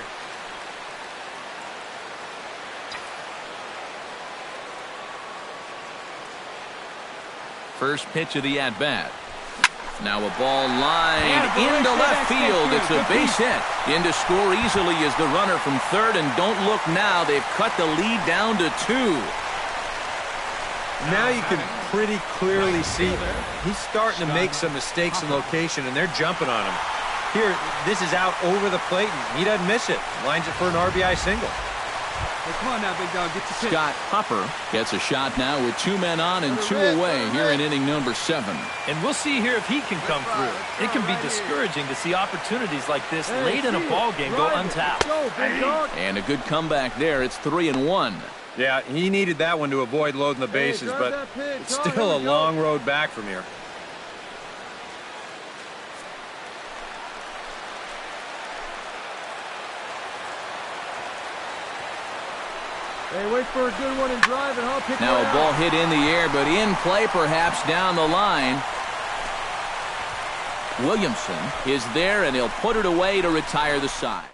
First pitch of the at-bat. Now a ball lined into left field. It's a base hit. In to score easily is the runner from third, and don't look now. They've cut the lead down to 2. Now you can pretty clearly see he's starting to make some mistakes in location, and they're jumping on him. Here, this is out over the plate, and he doesn't miss it. Lines it for an RBI single. Hey, come on now, big dog. Get your pitch. Scott Hopper gets a shot now with 2 men on and 2 away here in inning number 7. And we'll see here if he can come through. It can be discouraging to see opportunities like this late in a ball game go untapped. And a good comeback there. It's 3-1. Yeah, he needed that one to avoid loading the bases, but it's still a long road back from here. Hey, wait for a good one and drive, and I'll pick Now a ball hit in the air, but in play perhaps down the line. Williamson is there, and he'll put it away to retire the side.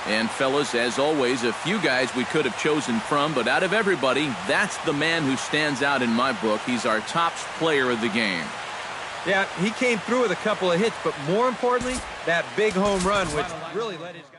And fellas, as always, a few guys we could have chosen from, but out of everybody, that's the man who stands out in my book. He's our top player of the game. Yeah, he came through with a couple of hits, but more importantly, that big home run, which really let his guy.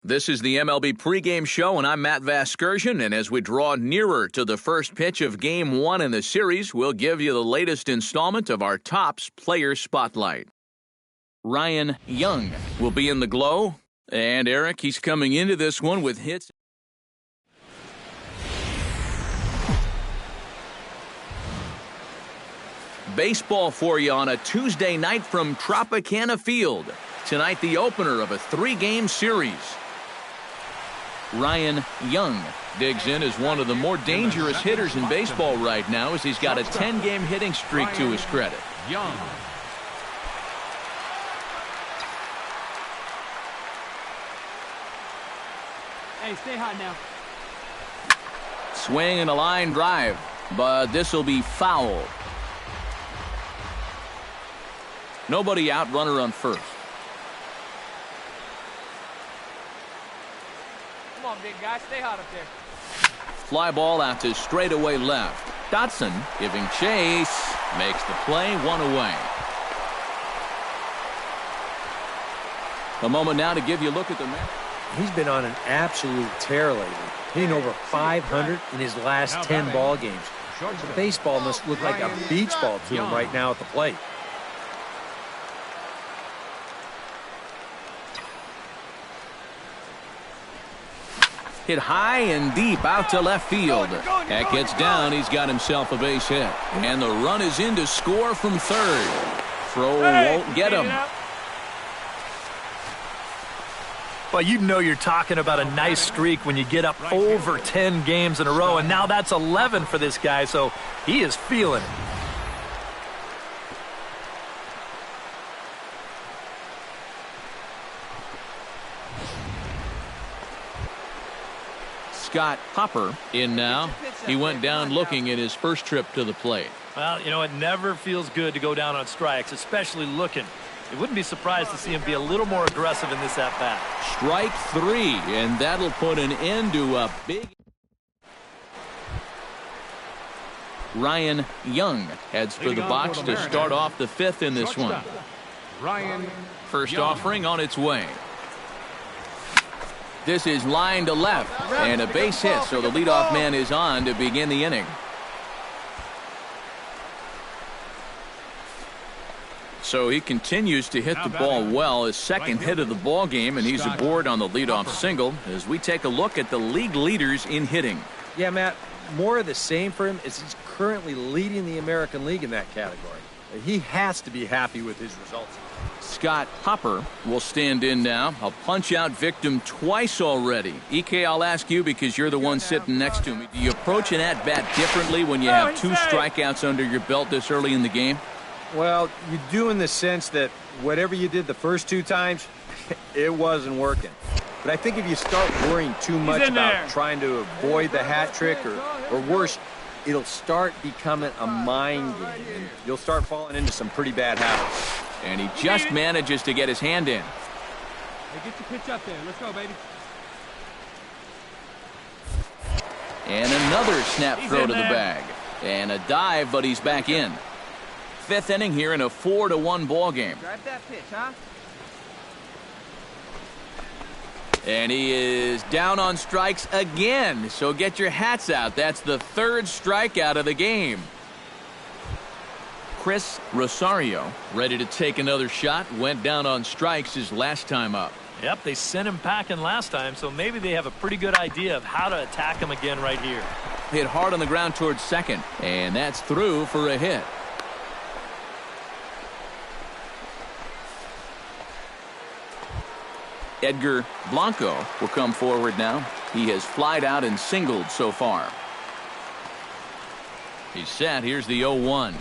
This is the MLB pregame show, and I'm Matt Vasgersian, and as we draw nearer to the first pitch of Game 1 in the series, we'll give you the latest installment of our Topps Player Spotlight. Ryan Young will be in the glow, and Eric, he's coming into this one with hits. Baseball for you on a Tuesday night from Tropicana Field. Tonight, the opener of a 3-game series. Ryan Young digs in as one of the more dangerous hitters in baseball right now, as he's got a 10-game hitting streak to his credit. Young. stay hot now. Swing and a line drive, but this will be foul. Nobody out, runner on first. Come on, big guy, stay hot up there. Fly ball out to straightaway left. Dotson giving chase, makes the play, one away. A moment now to give you a look at the man. He's been on an absolute tear lately, hitting over 500 in his last 10 ball games. The baseball must look like a beach ball to him right now at the plate. Hit high and deep out to left field. That gets down. He's got himself a base hit. And the run is in to score from third. Throw won't get him. Well, you know you're talking about a nice streak when you get up over 10 games in a row, and now that's 11 for this guy, so he is feeling it. Scott Hopper in now. He went down looking at his first trip to the plate. Well, you know, it never feels good to go down on strikes, especially looking. It wouldn't be surprised to see him be a little more aggressive in this at-bat. Strike three, and that'll put an end to a big... Ryan Young heads for the box to start off the fifth in this one. Ryan First Young. offering on its way. This is line to left, and a base hit, so the leadoff man is on to begin the inning. So he continues to hit the ball well, his second hit of the ball game, and he's aboard on the leadoff single as we take a look at the league leaders in hitting. Yeah, Matt, more of the same for him as he's currently leading the American League in that category. He has to be happy with his results. Scott Hopper will stand in now. A punch-out victim twice already. EK, I'll ask you because you're the one sitting next to me. Do you approach an at-bat differently when you have two strikeouts under your belt this early in the game? Well, you do in the sense that whatever you did the first two times, it wasn't working. But I think if you start worrying too much about trying to avoid the hat trick or worse, it'll start becoming a mind game, and you'll start falling into some pretty bad habits. And he just manages to get his hand in. Hey, get your pitch up there. Let's go, baby. And another snap throw to the bag. And a dive, but he's back in. Fifth inning here in a 4-1 ball game. Drive that pitch, huh? And he is down on strikes again. So get your hats out. That's the third strikeout of the game. Chris Rosario ready to take another shot. Went down on strikes his last time up. Yep, they sent him packing last time, so maybe they have a pretty good idea of how to attack him again right here. Hit hard on the ground towards second. And that's through for a hit. Edgar Blanco will come forward now. He has flied out and singled so far. He's set. Here's the 0-1.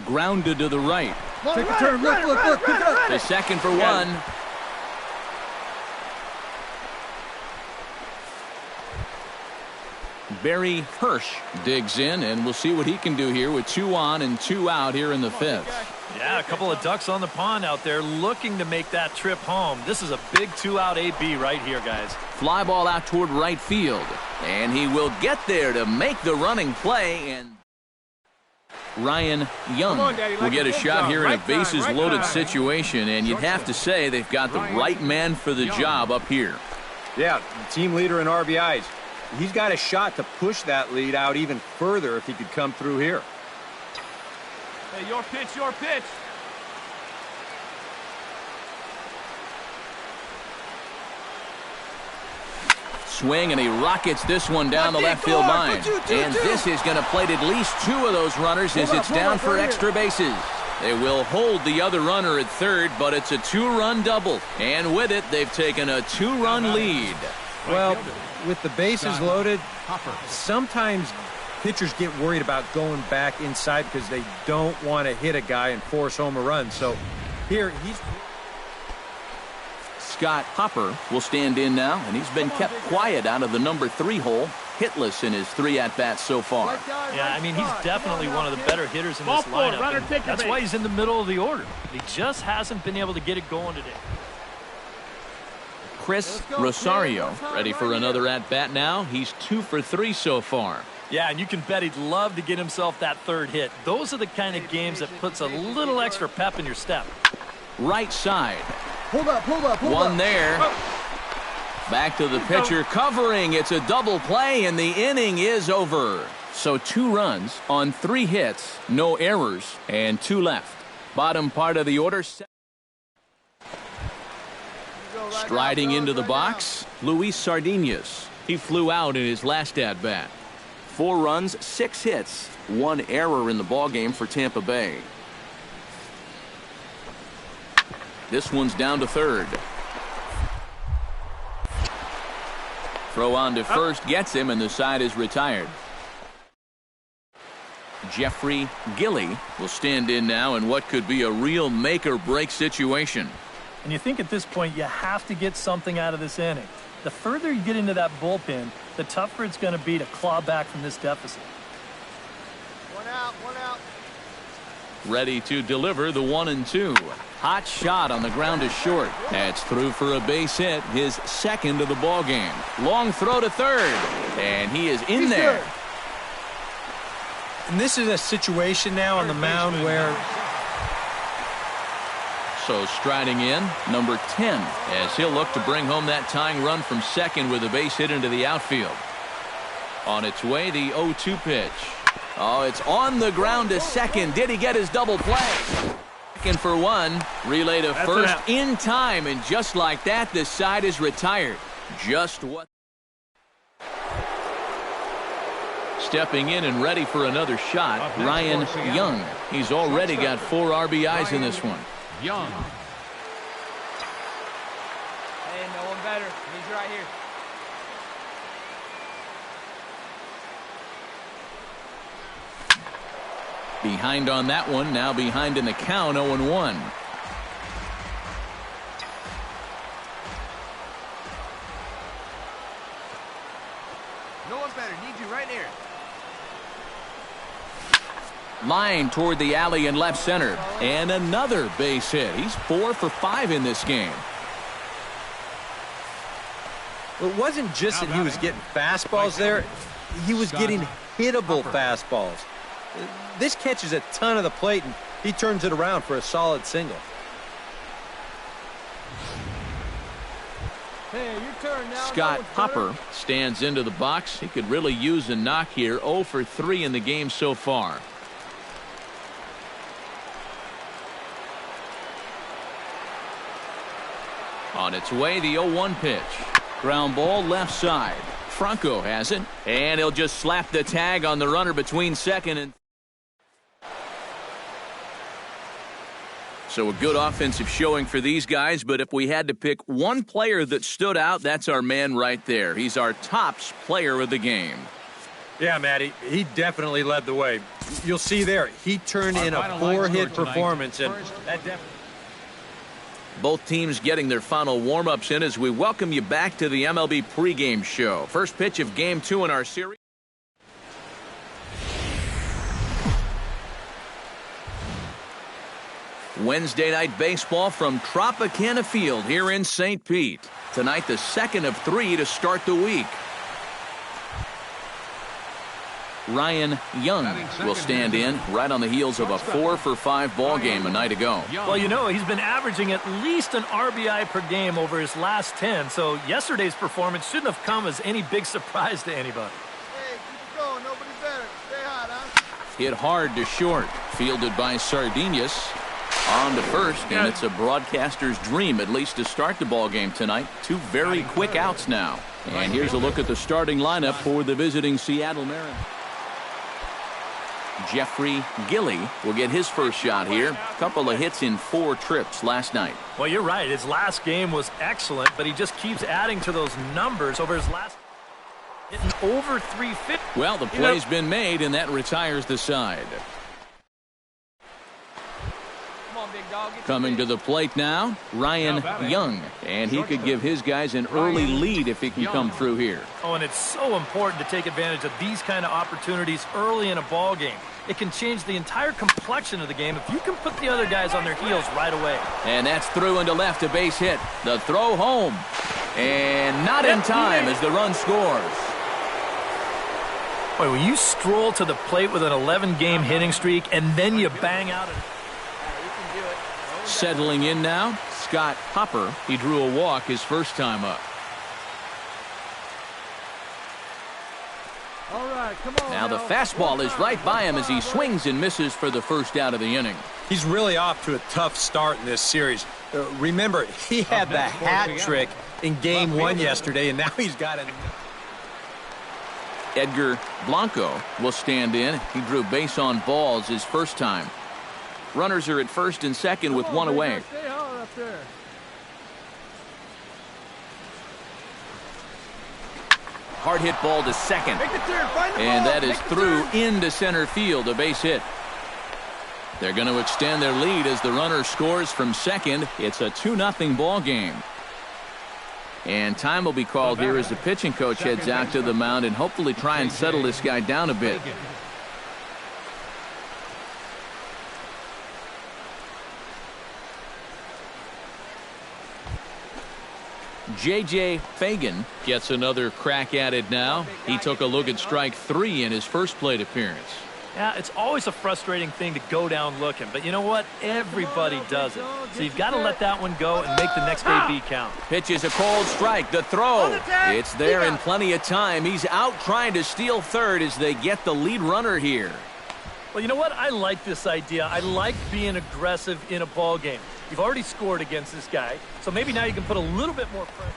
Grounded to the right. Take a turn. Look. Pick it up. To second for one. Barry Hirsch digs in, and we'll see what he can do here with 2 on and 2 out here in the fifth. Yeah, a couple of ducks on the pond out there looking to make that trip home. This is a big 2-out AB right here, guys. Fly ball out toward right field. And he will get there to make the running play. And Ryan Young will get a shot here in a bases-loaded situation. And you'd have to say they've got the right man for the job up here. Yeah, team leader in RBIs. He's got a shot to push that lead out even further if he could come through here. Hey, your pitch, your pitch. Swing, and he rockets this one down the left field line. And this is going to plate at least 2 of those runners as it's down for extra bases. They will hold the other runner at third, but it's a 2-run double. And with it, they've taken a 2-run lead. Well, with the bases loaded, sometimes pitchers get worried about going back inside because they don't want to hit a guy and force home a run. So here he's Scott Hopper will stand in now, and he's been kept quiet out of the number 3 hole, hitless in his 3 at-bats so far. Yeah, I mean, he's definitely one of the better hitters in this lineup. That's why he's in the middle of the order. He just hasn't been able to get it going today. Chris Rosario ready for another at-bat now. He's 2 for 3 so far. Yeah, and you can bet he'd love to get himself that 3rd hit. Those are the kind of games that puts a little extra pep in your step. Right side. Hold up. One there. Back to the pitcher covering. It's a double play, and the inning is over. So 2 runs on 3 hits, no errors, and 2 left. Bottom part of the order. Striding into the box, Luis Sardinas. He flew out in his last at-bat. 4 runs, 6 hits, 1 error in the ballgame for Tampa Bay. This one's down to 3rd. Throw on to first gets him, and the side is retired. Jeffrey Gilly will stand in now in what could be a real make-or-break situation. And you think at this point you have to get something out of this inning. The further you get into that bullpen, the tougher it's going to be to claw back from this deficit. 1 out. Ready to deliver the 1-2. Hot shot on the ground to short. That's through for a base hit, his 2nd of the ball game. Long throw to 3rd, and he is in there. And this is a situation now on the mound where... So striding in, number 10, as he'll look to bring home that tying run from 2nd with a base hit into the outfield. On its way, the 0-2 pitch. Oh, it's on the ground to 2nd. Did he get his double play? 2nd for 1. Relay to first in time, and just like that, this side is retired. Just what? Stepping in and ready for another shot, Ryan Young. He's already got 4 RBIs in this one. Young. Hey, no one better. He's right here. Behind on that one, now behind in the count, 0-1. No one better. Need you right here. Line toward the alley in left center. And another base hit. He's 4 for 5 in this game. Well, it wasn't just that he was getting fastballs there. He was getting hittable fastballs. This catches a ton of the plate, and he turns it around for a solid single. Hey, your turn now. Scott Hopper stands into the box. He could really use a knock here. 0 for 3 in the game so far. On its way, the 0-1 pitch. Ground ball left side. Franco has it, and he'll just slap the tag on the runner between 2nd and... So a good offensive showing for these guys, but if we had to pick one player that stood out, that's our man right there. He's our tops player of the game. Yeah, Matty, he definitely led the way. You'll see there, he turned in a 4-hit performance, and that definitely... Both teams getting their final warm-ups in as we welcome you back to the MLB pregame show. First pitch of Game 2 in our series. Wednesday night baseball from Tropicana Field here in St. Pete. Tonight, the 2nd of 3 to start the week. Ryan Young will stand in right on the heels of a 4 for 5 ball game a night ago. Well, you know, he's been averaging at least an RBI per game over his last 10, so yesterday's performance shouldn't have come as any big surprise to anybody. Hey, keep it going. Nobody better. Stay hot, huh? Hit hard to short, fielded by Sardinas. On to first, and it's a broadcaster's dream, at least to start the ball game tonight. 2 very quick outs now. And here's a look at the starting lineup for the visiting Seattle Mariners. Jeffrey Gilly will get his first shot here. A couple of hits in 4 trips last night. Well, you're right. His last game was excellent, but he just keeps adding to those numbers over his last... Hitting over 350. Well, the play's been made, and that retires the side. Come on, big Coming to the plate now, Ryan Young. And he could give his guys an early lead if he can come through here. Oh, and it's so important to take advantage of these kind of opportunities early in a ball game. It can change the entire complexion of the game if you can put the other guys on their heels right away. And that's through into left, a base hit. The throw home. And not in time as the run scores. Boy, when you stroll to the plate with an 11-game hitting streak and then you bang out it. Settling in now, Scott Hopper. He drew a walk his first time up. All right, come on. Now the fastball is right by him as he swings and misses for the first out of the inning. He's really off to a tough start in this series. Remember, he had the hat trick in Game 1 yesterday, and now he's got a... Edgar Blanco will stand in. He drew base on balls his first time. Runners are at first and second with one away. Stay hard up there. Hard hit ball to second. And that is through into center field, a base hit. They're going to extend their lead as the runner scores from second. It's a 2-0 ball game. And time will be called here as the pitching coach heads out to the mound and hopefully try and settle this guy down a bit. J.J. Fagan gets another crack at it now. He took a look at strike 3 in his first plate appearance. Yeah, it's always a frustrating thing to go down looking, but you know what? Everybody does it. So you've got to let that one go and make the next AB count. Pitches a cold strike. The throw. It's there in plenty of time. He's out trying to steal third as they get the lead runner here. Well, you know what? I like this idea. I like being aggressive in a ball game. You've already scored against this guy, so maybe now you can put a little bit more pressure.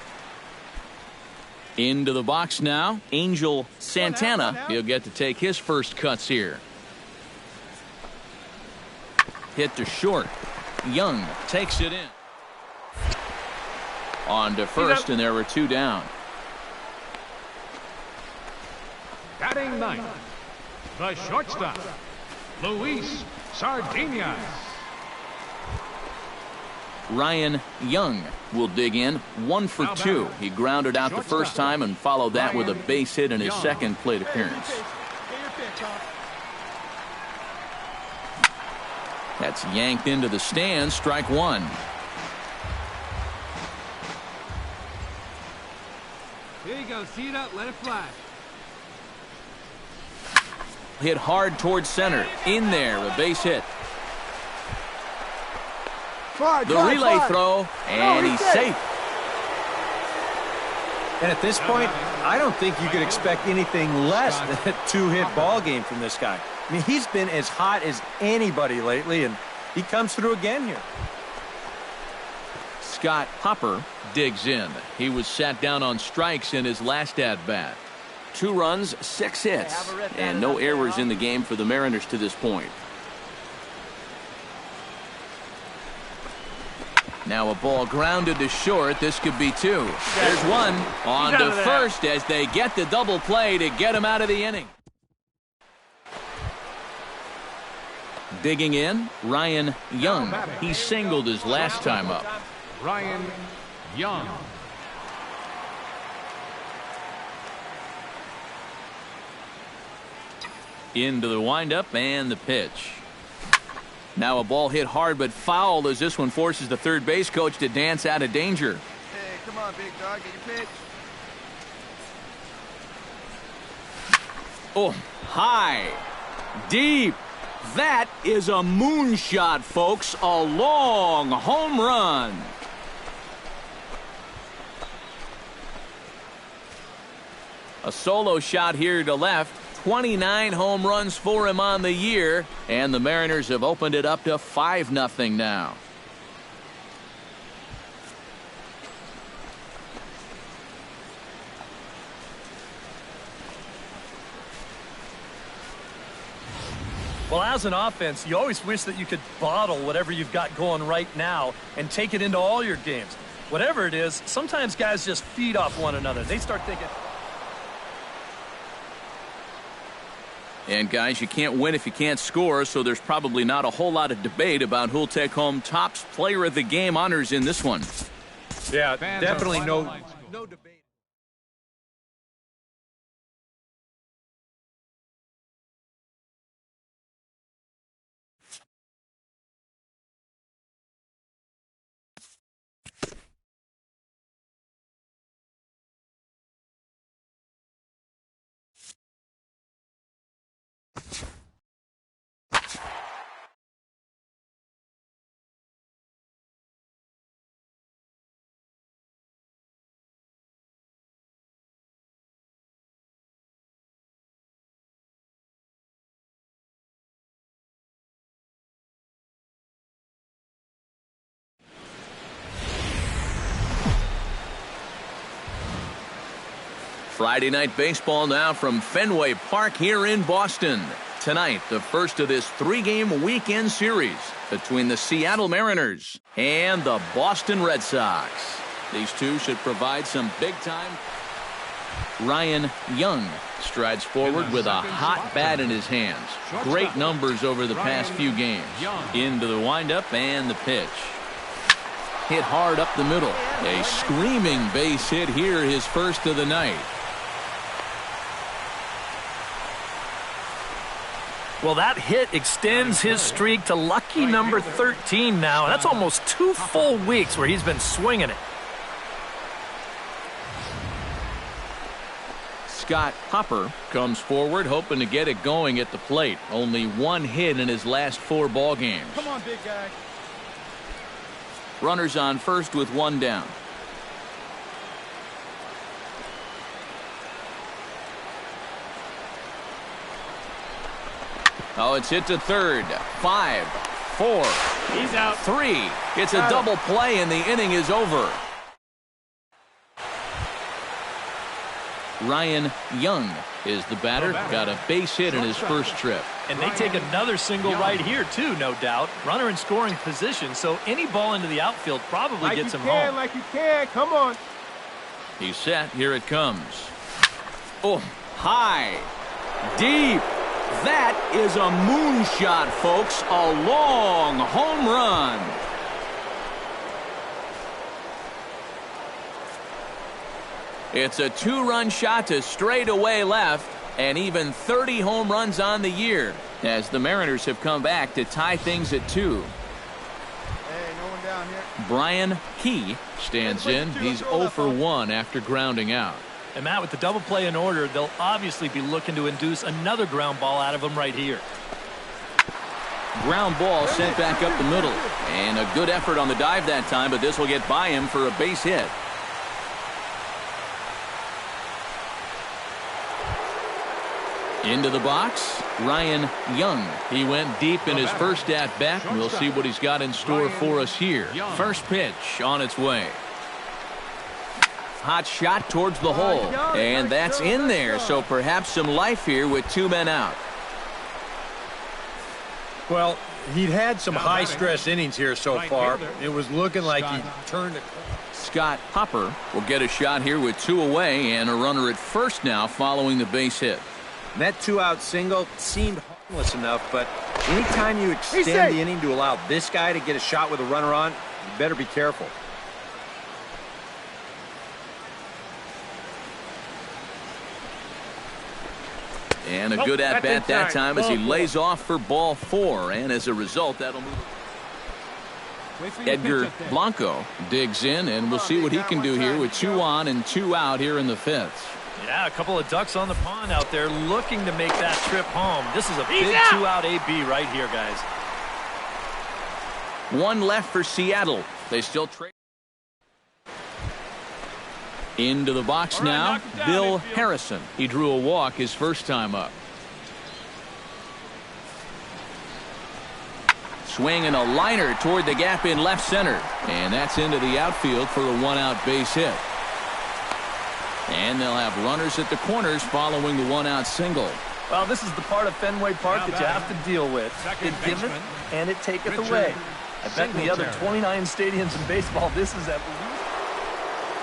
Into the box now, Angel Santana. He'll get to take his first cuts here. Hit to short. Young takes it in. On to first, and there were 2 down. Batting ninth, the shortstop, Luis Sardinas. Ryan Young will dig in, 1 for 2. He grounded out the first time and followed that with a base hit in his second plate appearance. That's yanked into the stands, strike 1. Here you go. See it up. Let it fly. Hit hard towards center. In there, a base hit. The relay throw, and he's safe. And at this point, I don't think you could expect anything less than a 2-hit ball game from this guy. I mean, he's been as hot as anybody lately, and he comes through again here. Scott Hopper digs in. He was sat down on strikes in his last at-bat. 2 runs, 6 hits, and no errors in the game for the Mariners to this point. Now a ball grounded to short. This could be 2. There's 1. On to first as they get the double play to get him out of the inning. Digging in, Ryan Young. He singled his last time up. Ryan Young. Into the windup and the pitch. Now a ball hit hard but foul as this one forces the third base coach to dance out of danger. Hey, come on, big dog, get your pitch. Oh, high, deep. That is a moonshot, folks. A long home run. A solo shot here to left. 29 home runs for him on the year, and the Mariners have opened it up to 5-0 now. Well, as an offense, you always wish that you could bottle whatever you've got going right now and take it into all your games. Whatever it is, sometimes guys just feed off one another. They start thinking... And guys, you can't win if you can't score, so there's probably not a whole lot of debate about who'll take home Topps Player of the Game honors in this one. Yeah, definitely no debate. Friday night baseball now from Fenway Park here in Boston. Tonight, the first of this 3-game weekend series between the Seattle Mariners and the Boston Red Sox. These two should provide some big-time. Ryan Young strides forward with a hot bat in his hands. Great numbers over the past few games. Into the windup and the pitch. Hit hard up the middle. A screaming base hit here, his first of the night. Well, that hit extends his streak to lucky number 13 now. That's almost 2 full weeks where he's been swinging it. Scott Hopper comes forward hoping to get it going at the plate. Only 1 hit in his last 4 ball games. Come on, big guy. Runners on first with 1 down. Oh, it's hit to third. 5, 4. He's out. 3. It's a double play and the inning is over. Ryan Young is the batter. Got a base hit in his first trip. And they take another single right here, too, no doubt. Runner in scoring position, so any ball into the outfield probably gets him home. Like you can. Come on. He's set. Here it comes. Oh, high. Deep. That is a moonshot, folks. A long home run. It's a 2-run shot to straightaway left, and even 30 home runs on the year, as the Mariners have come back to tie things at 2. Hey, no one down here. Brian Key stands in. He's 0 for 1 after grounding out. And Matt, with the double play in order, they'll obviously be looking to induce another ground ball out of him right here. Ground ball sent back up the middle. And a good effort on the dive that time, but this will get by him for a base hit. Into the box, Ryan Young. He went deep in his first at-bat. We'll see what he's got in store for us here. First pitch on its way. Hot shot towards the hole, and that's in there, so perhaps some life here with 2 men out. Well, he'd had some high-stress innings here so far. It was looking like he turned it. Scott Hopper will get a shot here with 2 away and a runner at first now following the base hit. And that 2-out single seemed harmless enough, but anytime you extend the inning to allow this guy to get a shot with a runner on, you better be careful. And a good at-bat that time as he lays off for ball 4. And as a result, that'll move. Edgar Blanco digs in, and we'll see what he can do here with 2 on and 2 out here in the 5th. Yeah, a couple of ducks on the pond out there looking to make that trip home. This is a big 2-out AB right here, guys. 1 left for Seattle. They still trade. Into the box now, Bill Harrison. He drew a walk his first time up. Swing and a liner toward the gap in left center. And that's into the outfield for a 1-out base hit. And they'll have runners at the corners following the 1-out single. Well, this is the part of Fenway Park that you have to deal with. It giveth and it taketh away. I bet in the other 29 stadiums in baseball, this is at least.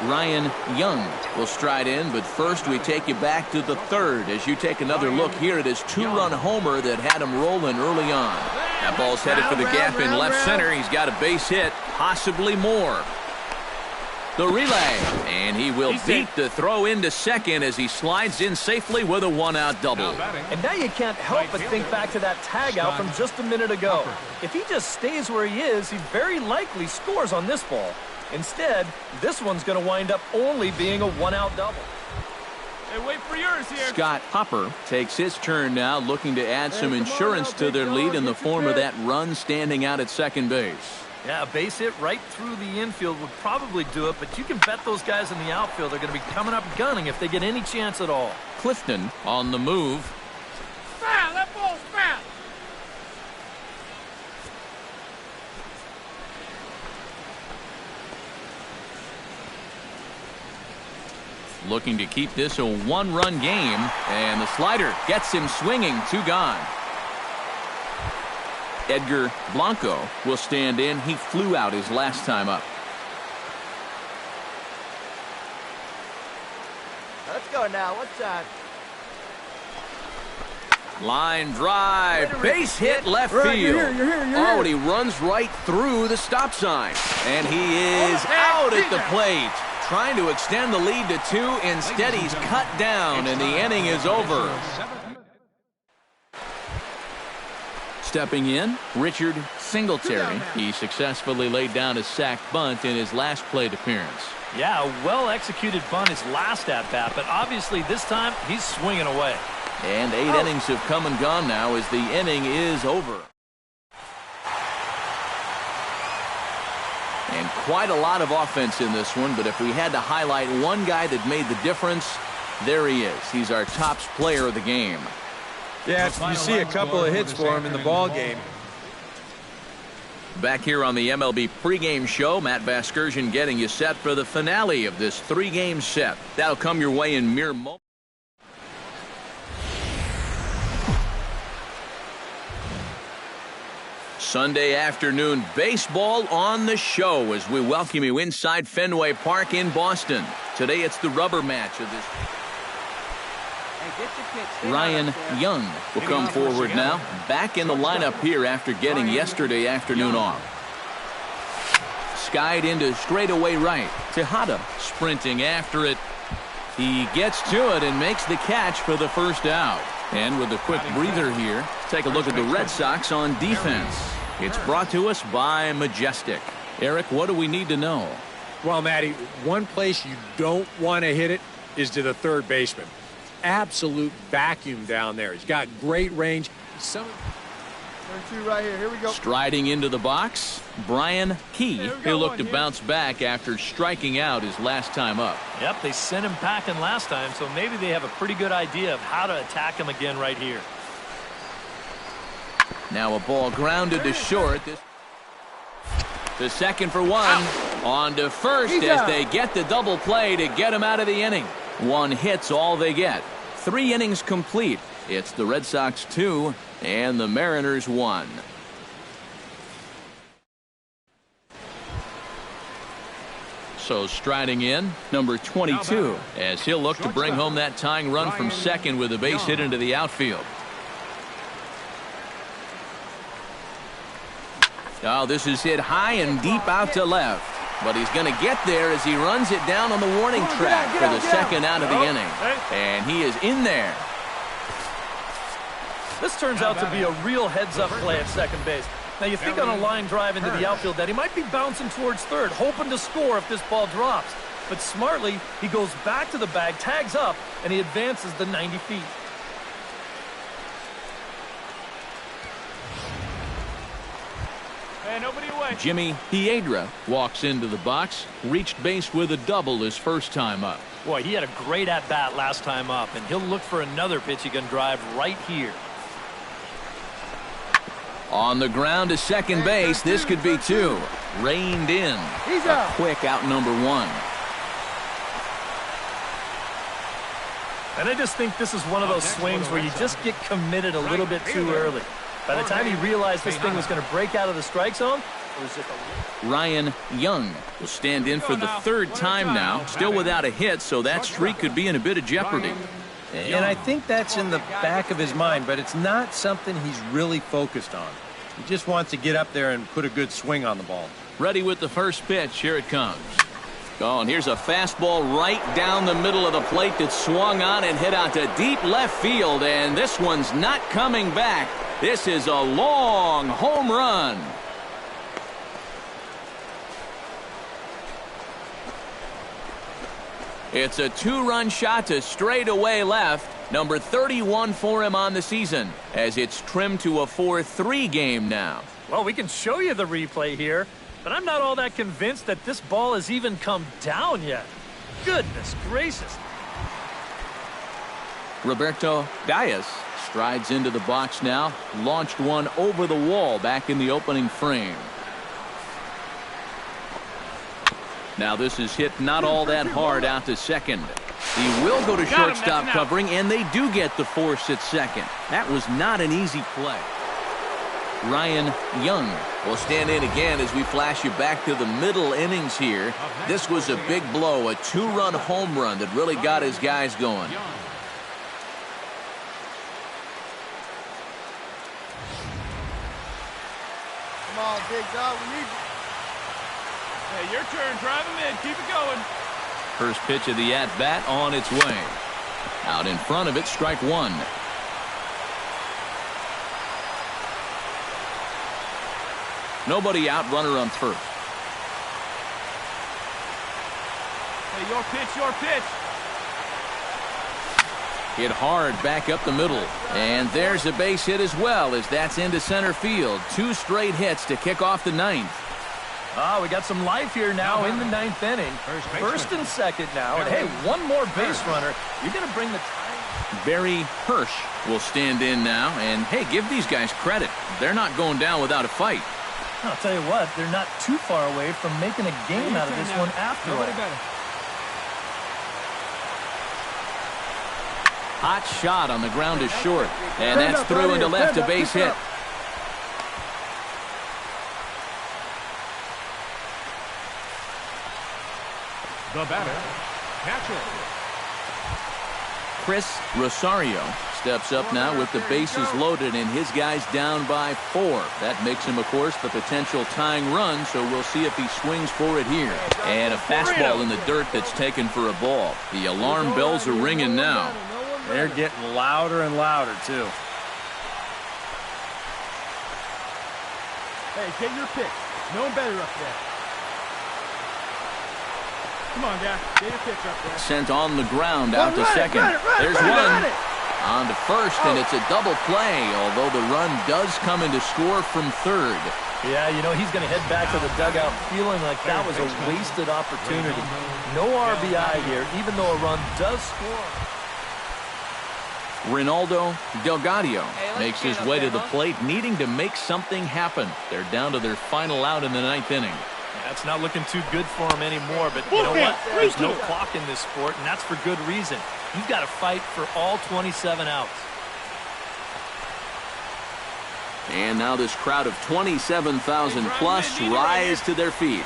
Ryan Young will stride in, but first we take you back to the third as you take another look here at his two-run homer that had him rolling early on. That ball's headed for the gap in left center. He's got a base hit, possibly more. The relay, and he will beat the throw into second as he slides in safely with a one-out double. And now you can't help but think back to that tag out from just a minute ago. If he just stays where he is, he very likely scores on this ball. Instead, this one's going to wind up only being a one-out double. Hey, wait for yours here. Scott Hopper takes his turn now, looking to add some insurance to their lead in the form of that run standing out at second base. Yeah, a base hit right through the infield would probably do it, but you can bet those guys in the outfield are going to be coming up gunning if they get any chance at all. Clifton on the move. Foul! That ball's foul! Looking to keep this a one-run game, and the slider gets him swinging, 2 gone. Edgar Blanco will stand in. He flew out his last time up. Let's go now. What's that? Line drive, base hit left field. You're here. Oh, and he runs right through the stop sign. And he is out at the plate. Trying to extend the lead to 2. Instead, he's cut down, and the inning is over. Stepping in, Richard Singletary. He successfully laid down a sac bunt in his last plate appearance. Yeah, a well-executed bunt his last at-bat, but obviously this time he's swinging away. And 8 innings have come and gone now as the inning is over. And quite a lot of offense in this one, but if we had to highlight one guy that made the difference, there he is. He's our top player of the game. Yeah, you see a couple of hits for him in the ball game. Back here on the MLB pregame show, Matt Vasgersian getting you set for the finale of this 3-game set. That'll come your way in mere moments. Sunday afternoon baseball on the show as we welcome you inside Fenway Park in Boston. Today it's the rubber match of this. Ryan Young will come forward now, back in the lineup here after getting yesterday afternoon off. Skied into straightaway right. Tejada sprinting after it. He gets to it and makes the catch for the first out. And with a quick breather here, take a look at the Red Sox on defense. It's brought to us by Majestic. Eric, what do we need to know? Well, Matty, one place you don't want to hit it is to the third baseman. Absolute vacuum down there. He's got great range. Turn 2 right here. Here we go. Striding into the box, Brian Key. He'll look to bounce back after striking out his last time up. Yep, they sent him packing last time, so maybe they have a pretty good idea of how to attack him again right here. Now a ball grounded to short. The second for 1. On to first as they get the double play to get him out of the inning. 1 hit's all they get. 3 innings complete. It's the Red Sox 2 and the Mariners 1. So striding in, number 22, as he'll look to bring home that tying run from second with a base hit into the outfield. Oh, this is hit high and deep out to left. But he's going to get there as he runs it down on the warning track for the second out of the inning. And he is in there. This turns out to be a real heads-up play at second base. Now, you think on a line drive into the outfield that he might be bouncing towards third, hoping to score if this ball drops. But smartly, he goes back to the bag, tags up, and he advances the 90 feet. Hey, nobody away. Jimmy Piedra walks into the box, reached base with a double his first time up. Boy, he had a great at-bat last time up, and he'll look for another pitch he can drive right here. On the ground to second base, this could be 2. Reined in. He's a out. Quick out number 1. And I just think this is one of those swings where you just get committed a little bit too early. By the time he realized this thing was going to break out of the strike zone, Ryan Young will stand in for the third time now, still without a hit, so that streak could be in a bit of jeopardy. And I think that's in the back of his mind, but it's not something he's really focused on. He just wants to get up there and put a good swing on the ball. Ready with the first pitch. Here it comes. Oh, and here's a fastball right down the middle of the plate that swung on and hit out to deep left field, and this one's not coming back. This is a long home run. It's a two-run shot to straightaway left. Number 31 for him on the season, as it's trimmed to a 4-3 game now. Well, we can show you the replay here, but I'm not all that convinced that this ball has even come down yet. Goodness gracious. Roberto Diaz strides into the box now, launched one over the wall back in the opening frame. Now this is hit not all that hard out to second. He will go to shortstop covering, and they do get the force at second. That was not an easy play. Ryan Young will stand in again as we flash you back to the middle innings here. This was a big blow, a two-run home run that really got his guys going. Come on, big dog, we need you. Hey, your turn. Drive him in. Keep it going. First pitch of the at-bat on its way. Out in front of it, strike one. Nobody out, runner on first. Hey, your pitch, your pitch. Hit hard back up the middle. And there's a base hit as well, as that's into center field. Two straight hits to kick off the ninth. We got some life here now in the ninth inning. First and second now. And hey, one more base runner. You're going to bring the time. Barry Hirsch will stand in now. And hey, give these guys credit. They're not going down without a fight. I'll tell you what, they're not too far away from making a game out of this one after all. Hot shot on the ground is short. And that's through into left, a base hit. The batter, catcher. Chris Rosario steps up now with the bases loaded and his guys down by 4. That makes him, of course, the potential tying run, so we'll see if he swings for it here. And a fastball in the dirt that's taken for a ball. The alarm bells are ringing now. They're getting louder and louder, too. Hey, get your pitch. No one better up there. Come on, Dad. Get your pitch up there. Sent on the ground out to second. There's one. On to first, and it's a double play, although the run does come into score from third. Yeah, you know, he's going to head back to the dugout feeling like that was a wasted opportunity. No RBI here, even though a run does score. Ronaldo Delgado makes his way to the plate, needing to make something happen. They're down to their final out in the ninth inning. Yeah, it's not looking too good for him anymore, but you know what? There's no clock in this sport, and that's for good reason. You've got to fight for all 27 outs. And now this crowd of 27,000 plus rise to their feet.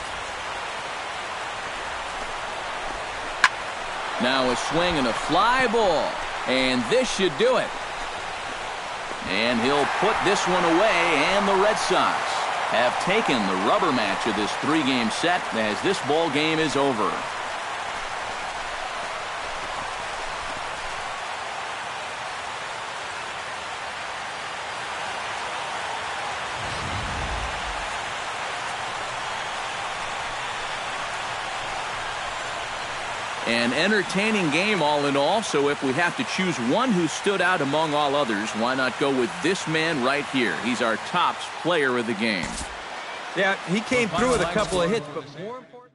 Now a swing and a fly ball. And this should do it. And he'll put this one away, and the Red Sox have taken the rubber match of this 3-game set as this ball game is over. An entertaining game all in all, so if we have to choose one who stood out among all others, why not go with this man right here? He's our top player of the game. Yeah, he came through with a couple of hits, but more important.